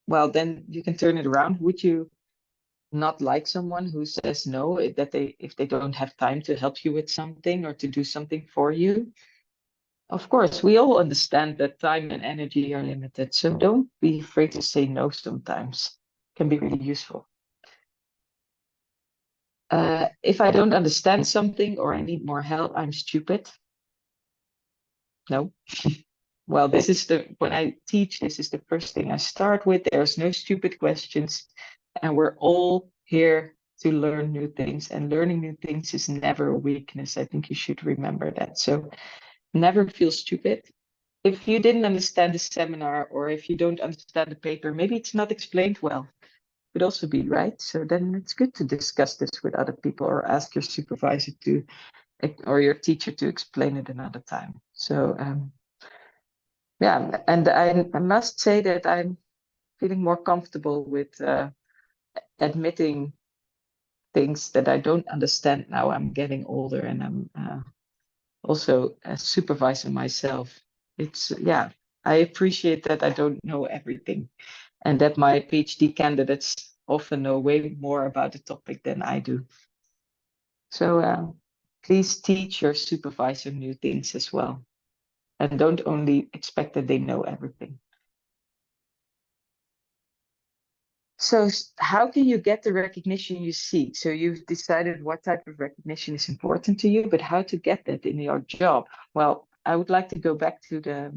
well, then you can turn it around. Would you not like someone who says no, if they don't have time to help you with something or to do something for you? Of course, we all understand that time and energy are limited, so don't be afraid to say no sometimes. It can be really useful. If I don't understand something or I need more help, I'm stupid. No. Well, when I teach, this is the first thing I start with. There's no stupid questions, and we're all here to learn new things, and learning new things is never a weakness. I think you should remember that. So never feel stupid. If you didn't understand the seminar, or if you don't understand the paper, maybe it's not explained well. Could also be, right? So then it's good to discuss this with other people, or ask your supervisor or your teacher to explain it another time. So yeah, and I must say that I'm feeling more comfortable with admitting things that I don't understand now. I'm getting older, and I'm also a supervisor myself. I appreciate that I don't know everything, and that my PhD candidates often know way more about the topic than I do. So please teach your supervisor new things as well, and don't only expect that they know everything. So how can you get the recognition you seek? So you've decided what type of recognition is important to you, but how to get that in your job? Well, I would like to go back to the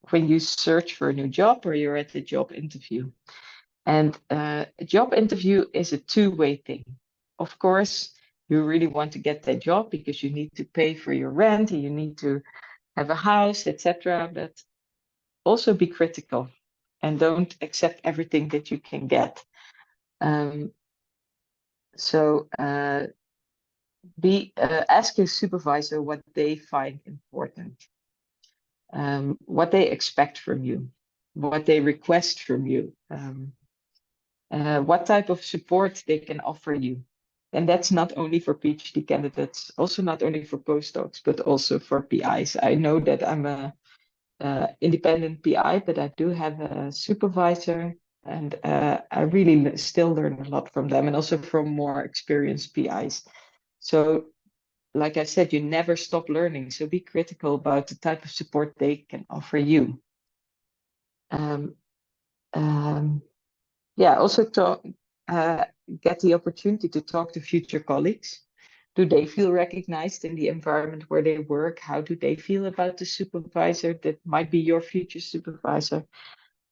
when you search for a new job or you're at the job interview. And a job interview is a two-way thing. Of course, you really want to get that job because you need to pay for your rent, and you need to have a house, etc. But also be critical and don't accept everything that you can get. Ask your supervisor what they find important, what they expect from you, what they request from you, what type of support they can offer you. And that's not only for PhD candidates, also not only for postdocs, but also for PIs. I know that I'm a independent PI, but I do have a supervisor, and I really still learn a lot from them, and also from more experienced PIs. So like I said, you never stop learning. So be critical about the type of support they can offer you. Also get the opportunity to talk to future colleagues. Do they feel recognized in the environment where they work? How do they feel about the supervisor that might be your future supervisor?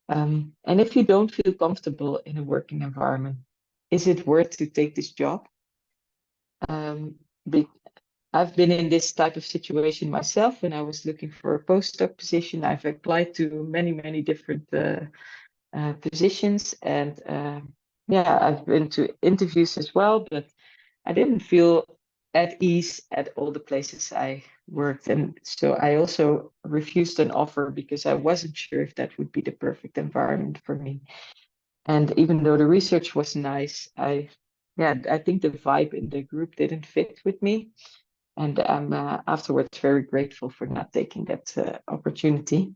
And if you don't feel comfortable in a working environment, is it worth to take this job? I've been in this type of situation myself when I was looking for a postdoc position. I've applied to many, many different positions, and I've been to interviews as well, but I didn't feel at ease at all the places I worked. And so I also refused an offer because I wasn't sure if that would be the perfect environment for me. And even though the research was nice, I think the vibe in the group didn't fit with me. And I'm afterwards very grateful for not taking that opportunity,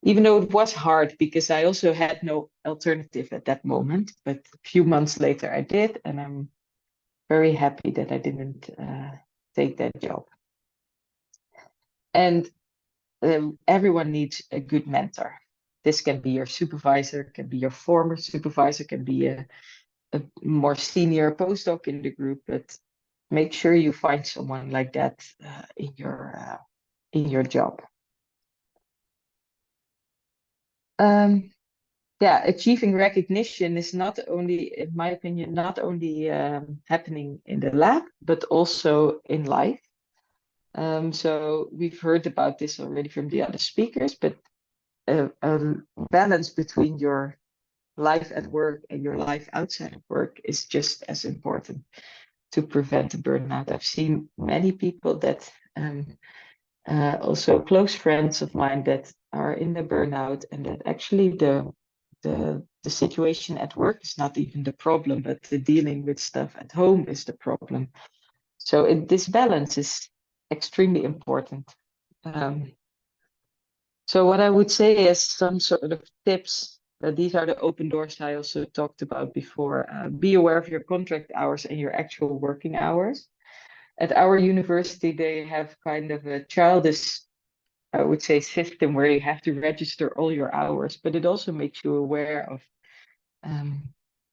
even though it was hard because I also had no alternative at that moment. But a few months later I did, and I'm very happy that I didn't take that job. And everyone needs a good mentor. This can be your supervisor, can be your former supervisor, can be a more senior postdoc in the group, but make sure you find someone like that in your job. Yeah, achieving recognition is not only, in my opinion, not only happening in the lab, but also in life. So we've heard about this already from the other speakers, but a balance between your life at work and your life outside of work is just as important to prevent burnout. I've seen many people that also close friends of mine that are in the burnout, and that actually the situation at work is not even the problem, but the dealing with stuff at home is the problem. So this balance is extremely important. So what I would say is some sort of tips. These are the open doors I also talked about before. Be aware of your contract hours and your actual working hours. At our university, they have kind of a childish, I would say, system where you have to register all your hours, but it also makes you aware of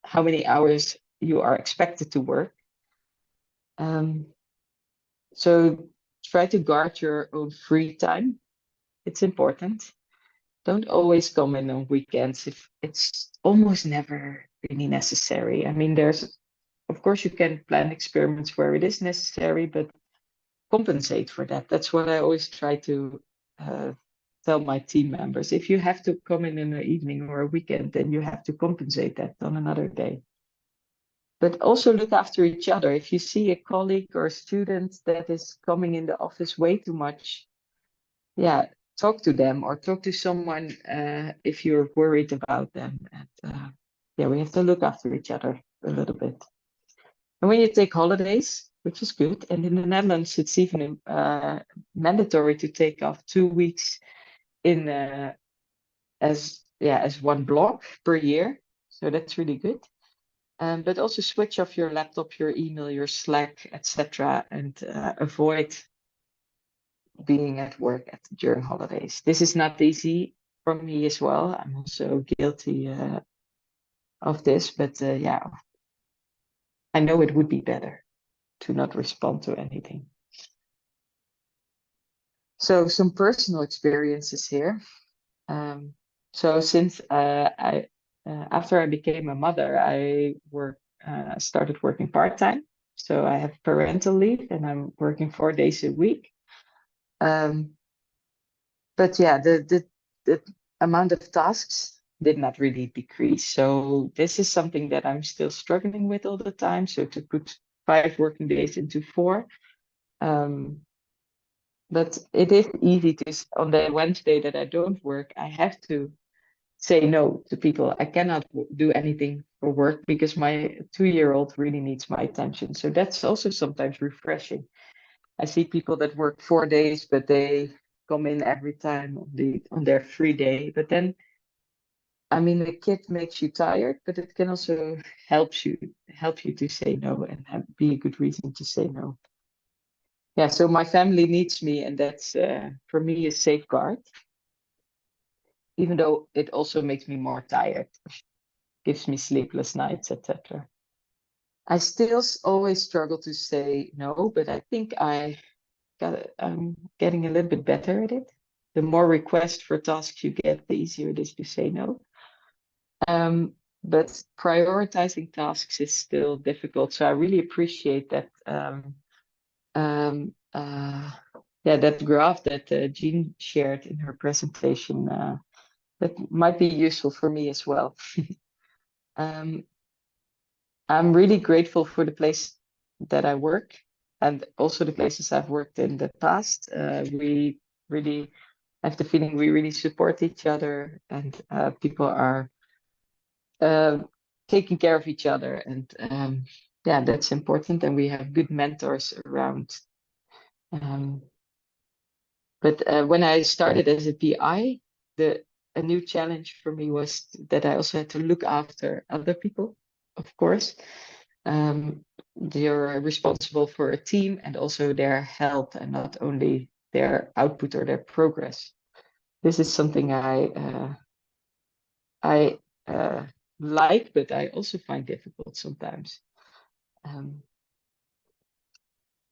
how many hours you are expected to work. So try to guard your own free time. It's important. Don't always come in on weekends if it's almost never really necessary. I mean, of course, you can plan experiments where it is necessary, but compensate for that. That's what I always try to tell my team members. If you have to come in an evening or a weekend, then you have to compensate that on another day. But also look after each other. If you see a colleague or a student that is coming in the office way too much, yeah, talk to them or talk to someone if you're worried about them. And yeah, we have to look after each other a little bit. And when you take holidays, which is good, and in the Netherlands, it's even mandatory to take off 2 weeks in as one block per year. So that's really good. But also switch off your laptop, your email, your Slack, etc., and avoid being at work during holidays. This is not easy for me as well. I'm also guilty of this, but yeah, I know it would be better to not respond to anything. So some personal experiences here. So since after I became a mother, I started working part-time. So I have parental leave and I'm working 4 days a week. But yeah, the amount of tasks did not really decrease. So this is something that I'm still struggling with all the time. So to put 5 working days into 4. But it is easy to, on the Wednesday that I don't work, I have to say no to people. I cannot do anything for work because my 2-year-old really needs my attention. So that's also sometimes refreshing. I see people that work 4 days, but they come in every time on their free day. But then, I mean, the kid makes you tired, but it can also help you to say no and be a good reason to say no. Yeah, so my family needs me, and that's for me a safeguard. Even though it also makes me more tired, gives me sleepless nights, etc. I still always struggle to say no, but I think I'm getting a little bit better at it. The more requests for tasks you get, the easier it is to say no. But prioritizing tasks is still difficult. So I really appreciate that. That graph that Jean shared in her presentation. That might be useful for me as well. I'm really grateful for the place that I work and also the places I've worked in the past. We really have the feeling we really support each other, and people are taking care of each other. And yeah, that's important. And we have good mentors around. But when I started as a PI, a new challenge for me was that I also had to look after other people, of course. You're responsible for a team and also their health and not only their output or their progress. This is something I I like, but I also find difficult sometimes.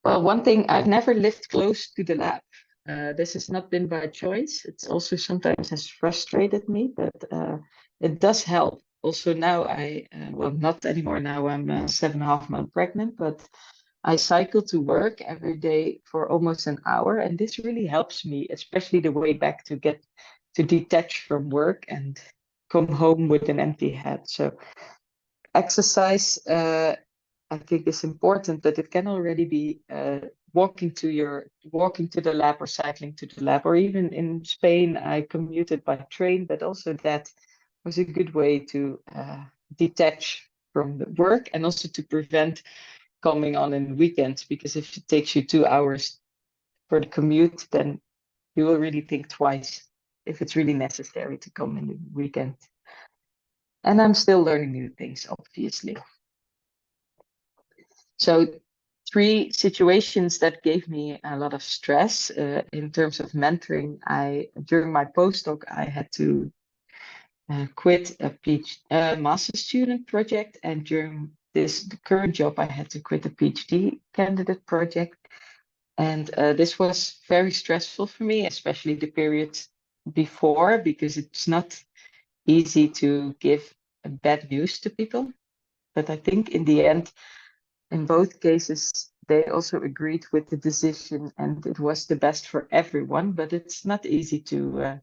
Well, one thing, I've never lived close to the lab. This has not been by choice. It's also sometimes has frustrated me, but it does help. Also now well, not anymore now, I'm 7.5 months pregnant, but I cycle to work every day for almost an hour. And this really helps me, especially the way back to get to detach from work and come home with an empty head. So exercise, I think is important, but it can already be walking to the lab or cycling to the lab, or even in Spain, I commuted by train, but also that was a good way to detach from the work and also to prevent coming on in weekends, because if it takes you 2 hours for the commute, then you will really think twice if it's really necessary to come in the weekend. And I'm still learning new things, obviously. So 3 situations that gave me a lot of stress in terms of mentoring. During my postdoc, I had to quit a master's student project, and during the current job, I had to quit a PhD candidate project. And this was very stressful for me, especially the period before, because it's not easy to give bad news to people. But I think in the end, in both cases, they also agreed with the decision, and it was the best for everyone. But it's not easy to,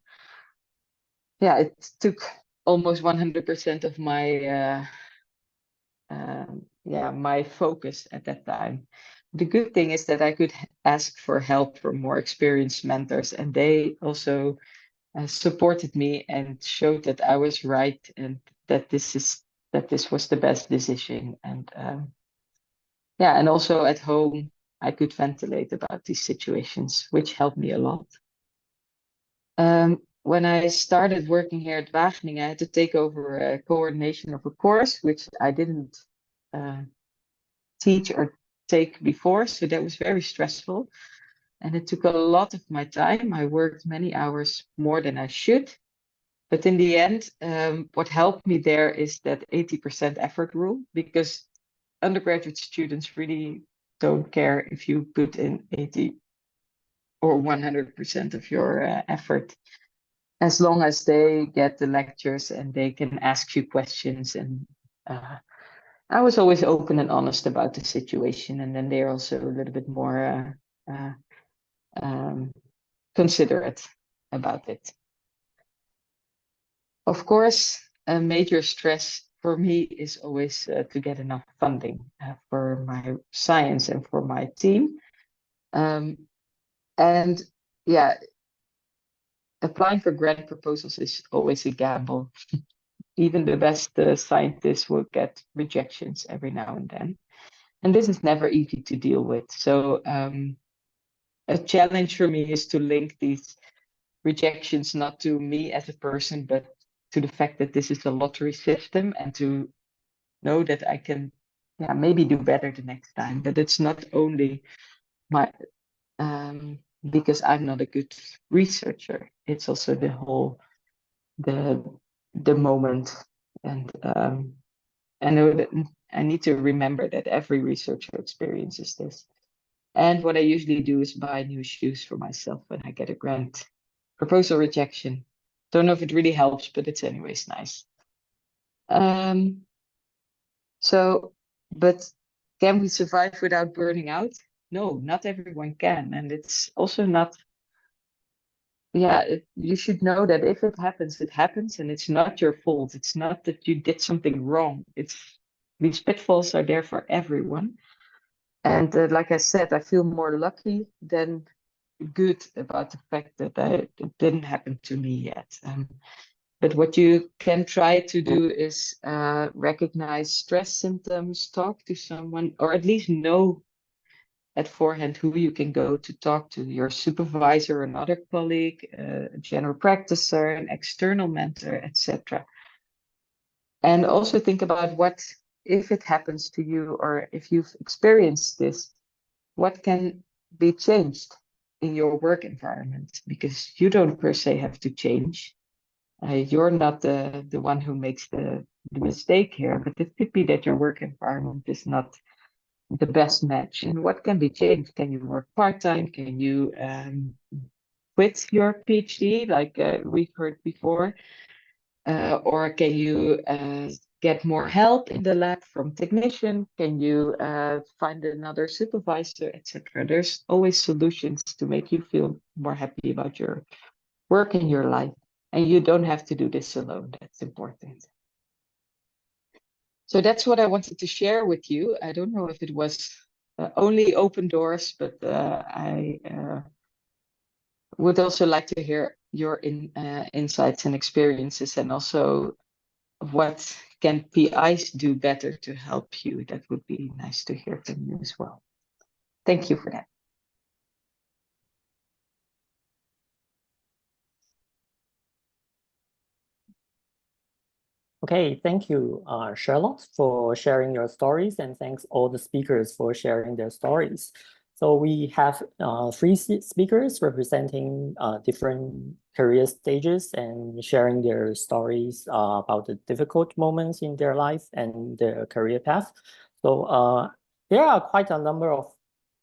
it took almost 100% of my focus at that time. The good thing is that I could ask for help from more experienced mentors, and they also supported me and showed that I was right and that this was the best decision. And and also at home, I could ventilate about these situations, which helped me a lot. When I started working here at Wageningen, I had to take over a coordination of a course, which I didn't teach or take before. So that was very stressful. And it took a lot of my time. I worked many hours more than I should. But in the end, what helped me there is that 80% effort rule, because undergraduate students really don't care if you put in 80 or 100% of your effort, as long as they get the lectures and they can ask you questions. And I was always open and honest about the situation, and then they're also a little bit more considerate about it. Of course, a major stress for me is always to get enough funding for my science and for my team. And yeah, applying for grant proposals is always a gamble. Even the best scientists will get rejections every now and then. And this is never easy to deal with. So a challenge for me is to link these rejections not to me as a person, but to the fact that this is a lottery system, and to know that I can maybe do better the next time. But it's not only my because I'm not a good researcher. It's also the whole the moment, and I know that I need to remember that every researcher experiences this. And what I usually do is buy new shoes for myself when I get a grant proposal rejection. Don't know if it really helps, but it's anyways nice. But can we survive without burning out? No, not everyone can. And it's also not, you should know that if it happens, it happens, and it's not your fault. It's not that you did something wrong. These pitfalls are there for everyone. And like I said, I feel more lucky than good about the fact that it didn't happen to me yet. But what you can try to do is recognize stress symptoms, talk to someone, or at least know at forehand who you can go to talk to, your supervisor, another colleague, a general practitioner, an external mentor, etc. And also think about what, if it happens to you, or if you've experienced this, what can be changed in your work environment, because you don't per se have to change. You're not the one who makes the mistake here, but it could be that your work environment is not the best match. And what can be changed? Can you work part-time? Can you quit your PhD, like we've heard before? Or can you get more help in the lab from technician? Can you find another supervisor, etc.? There's always solutions to make you feel more happy about your work in your life. And you don't have to do this alone. That's important. So that's what I wanted to share with you. I don't know if it was only open doors, but I would also like to hear your insights and experiences, and also what can PIs do better to help you. That would be nice to hear from you as well. Thank you for that. Okay, thank you, Charlotte, for sharing your stories, and thanks all the speakers for sharing their stories. So we have three speakers representing different career stages and sharing their stories about the difficult moments in their life and their career path. So there are quite a number of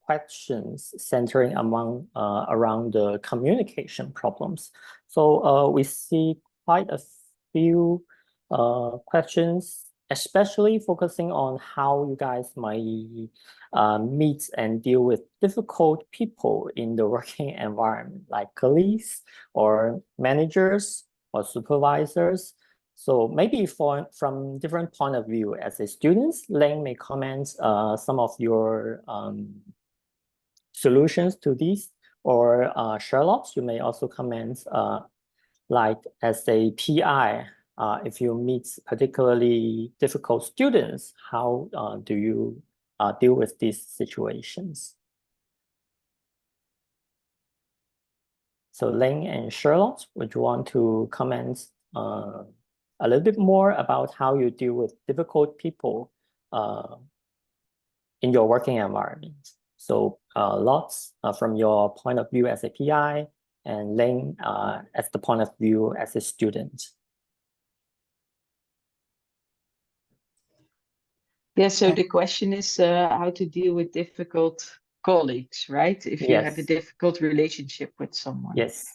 questions centering around the communication problems. So we see quite a few questions, especially focusing on how you guys might meet and deal with difficult people in the working environment, like colleagues or managers or supervisors. So maybe from different point of view, as a student, Ling may comment some of your solutions to these, or Charlotte, you may also comment like as a PI, if you meet particularly difficult students, how do you deal with these situations? So Ling and Charlotte, would you want to comment a little bit more about how you deal with difficult people in your working environment? So lots from your point of view as a PI, and Ling as the point of view as a student. Yeah, so the question is how to deal with difficult colleagues, right? If you have a Yes. difficult relationship with someone. Yes.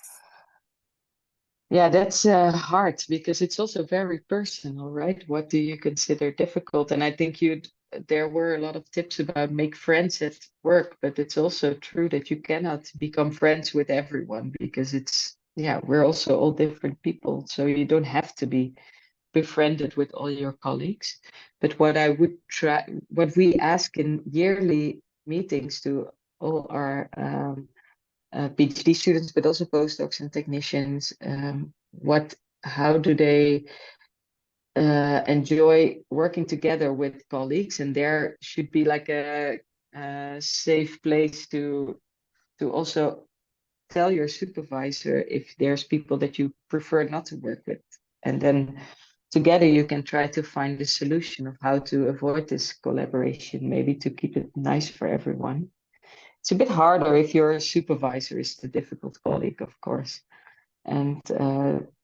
Yeah, that's hard because it's also very personal, right? What do you consider difficult? And I think there were a lot of tips about make friends at work, but it's also true that you cannot become friends with everyone because we're also all different people. So you don't have to be befriended with all your colleagues. But what we ask in yearly meetings to all our PhD students, but also postdocs and technicians, how do they enjoy working together with colleagues? And there should be like a safe place to also tell your supervisor if there's people that you prefer not to work with. And then together you can try to find a solution of how to avoid this collaboration, maybe to keep it nice for everyone. It's a bit harder if your supervisor is the difficult colleague, of course. And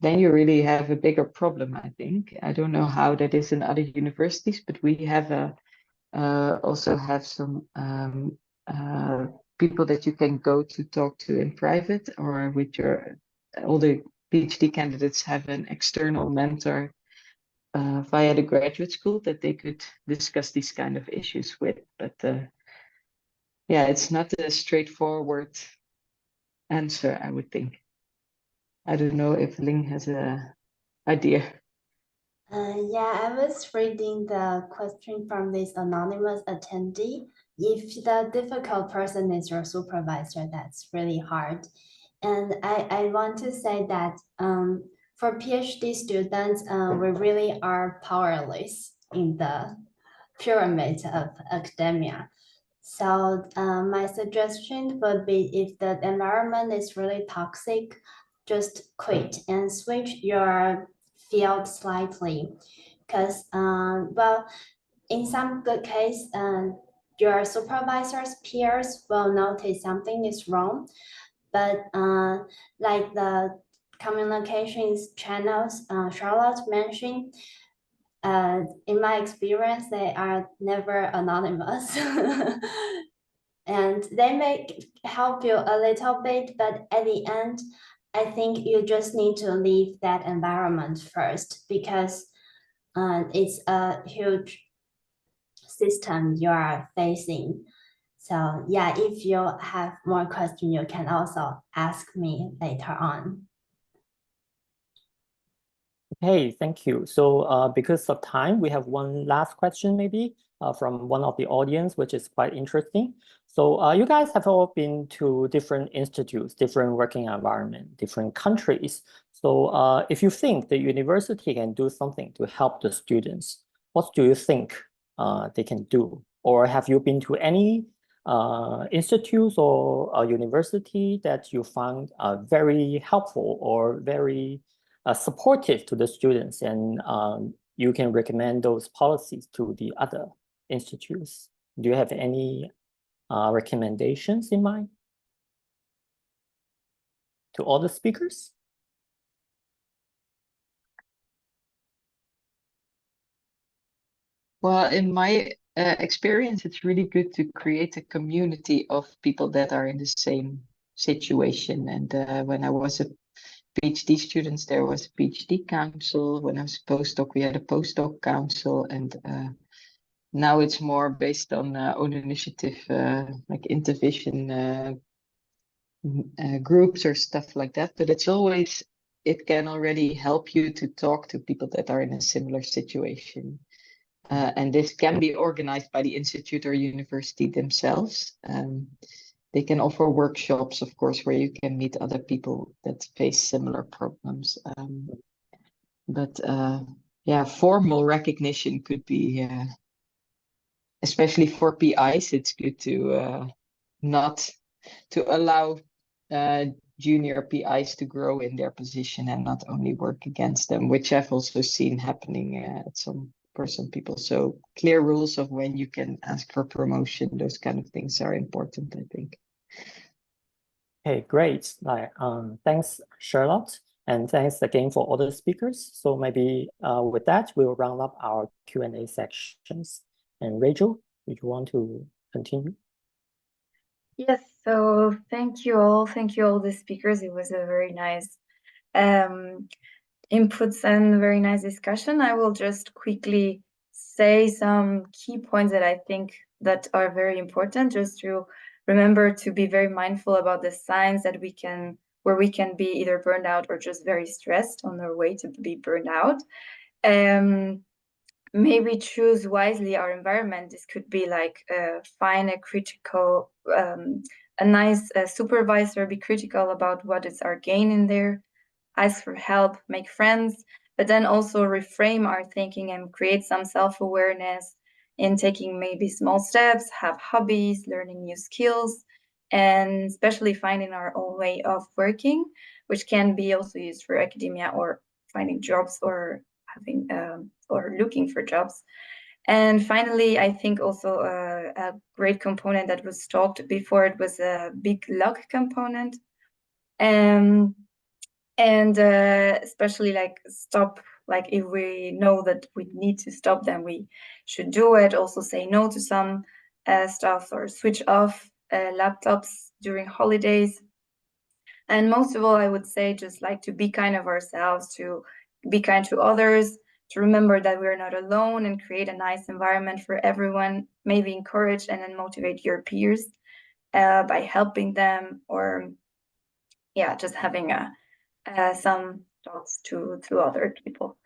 then you really have a bigger problem, I think. I don't know how that is in other universities, but we have also have some people that you can go to talk to in private, or with all the PhD candidates have an external mentor via the graduate school that they could discuss these kind of issues with. But yeah, it's not a straightforward answer, I would think. I don't know if Ling has an idea. Yeah, I was reading the question from this anonymous attendee. If the difficult person is your supervisor, that's really hard. And I want to say that for PhD students, we really are powerless in the pyramid of academia. So my suggestion would be, if the environment is really toxic, just quit and switch your field slightly. Because, well, in some good case, your supervisor's peers will notice something is wrong. But like the communications channels Charlotte mentioned, in my experience, they are never anonymous. And they may help you a little bit, but at the end, I think you just need to leave that environment first, because it's a huge system you are facing. So yeah, if you have more questions, you can also ask me later on. Okay, thank you. So because of time, we have one last question maybe from one of the audience, which is quite interesting. So you guys have all been to different institutes, different working environment, different countries. So if you think the university can do something to help the students, what do you think they can do? Or have you been to any institutes or a university that you found very helpful or very supportive to the students, and you can recommend those policies to the other institutes? Do you have any recommendations in mind to all the speakers? Well, in my experience, it's really good to create a community of people that are in the same situation. And when I was a PhD student, there was a PhD council. When I was a postdoc, we had a postdoc council, and now it's more based on own initiative, like intervision groups or stuff like that. But it can already help you to talk to people that are in a similar situation. And this can be organized by the institute or university themselves. They can offer workshops, of course, where you can meet other people that face similar problems. But yeah, formal recognition could be, especially for PIs, it's good to not to allow junior PIs to grow in their position and not only work against them, which I've also seen happening for some people. So clear rules of when you can ask for promotion, those kind of things are important, I think. Okay, great. Thanks, Charlotte, and thanks again for all the speakers. So maybe with that, we'll round up our Q&A sections. And Rachel, if you want to continue. Yes, so thank you all the speakers. It was a very nice inputs and very nice discussion. I will just quickly say some key points that I think that are very important, just to remember to be very mindful about the signs that where we can be either burned out or just very stressed on our way to be burned out. Maybe choose wisely our environment. This could be like find a critical, a nice supervisor, be critical about what is our gain in there, ask for help, make friends, but then also reframe our thinking and create some self-awareness in taking maybe small steps, have hobbies, learning new skills, and especially finding our own way of working, which can be also used for academia or finding jobs or having or looking for jobs. And finally, I think also a great component that was talked before, it was a big luck component. And especially like stop, like if we know that we need to stop, then we should do it. Also say no to some stuff, or switch off laptops during holidays. And most of all, I would say just like to be kind of ourselves, to be kind to others, to remember that we're not alone, and create a nice environment for everyone. Maybe encourage and then motivate your peers by helping them, or yeah, just having some thoughts to other people.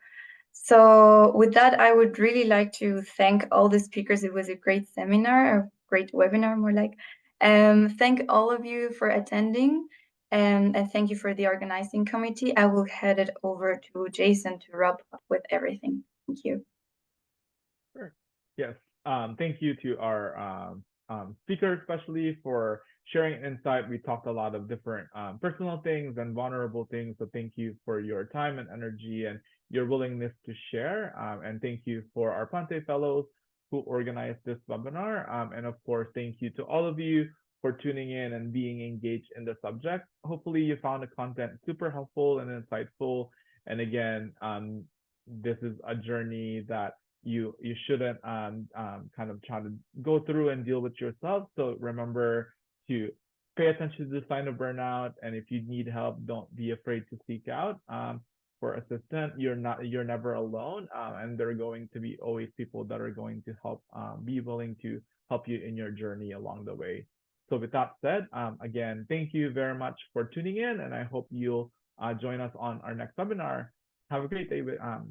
So with that, I would really like to thank all the speakers. It was a great seminar, a great webinar, more like. Thank all of you for attending, and thank you for the organizing committee. I will head it over to Jason to wrap up with everything. Thank you. Sure. Yes. Thank you to our speakers, especially for sharing insight. We talked a lot of different personal things and vulnerable things. So thank you for your time and energy and your willingness to share. And thank you for our Plantae Fellows who organized this webinar. And of course, thank you to all of you for tuning in and being engaged in the subject. Hopefully you found the content super helpful and insightful. And again, this is a journey that you shouldn't kind of try to go through and deal with yourself. So remember to pay attention to the sign of burnout, and if you need help, don't be afraid to seek out for assistance. You're never alone, and there are going to be always people that are going to help, be willing to help you in your journey along the way. So with that said, again, thank you very much for tuning in, and I hope you'll join us on our next webinar. Have a great day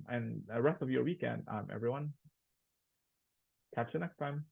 and the rest of your weekend, everyone. Catch you next time.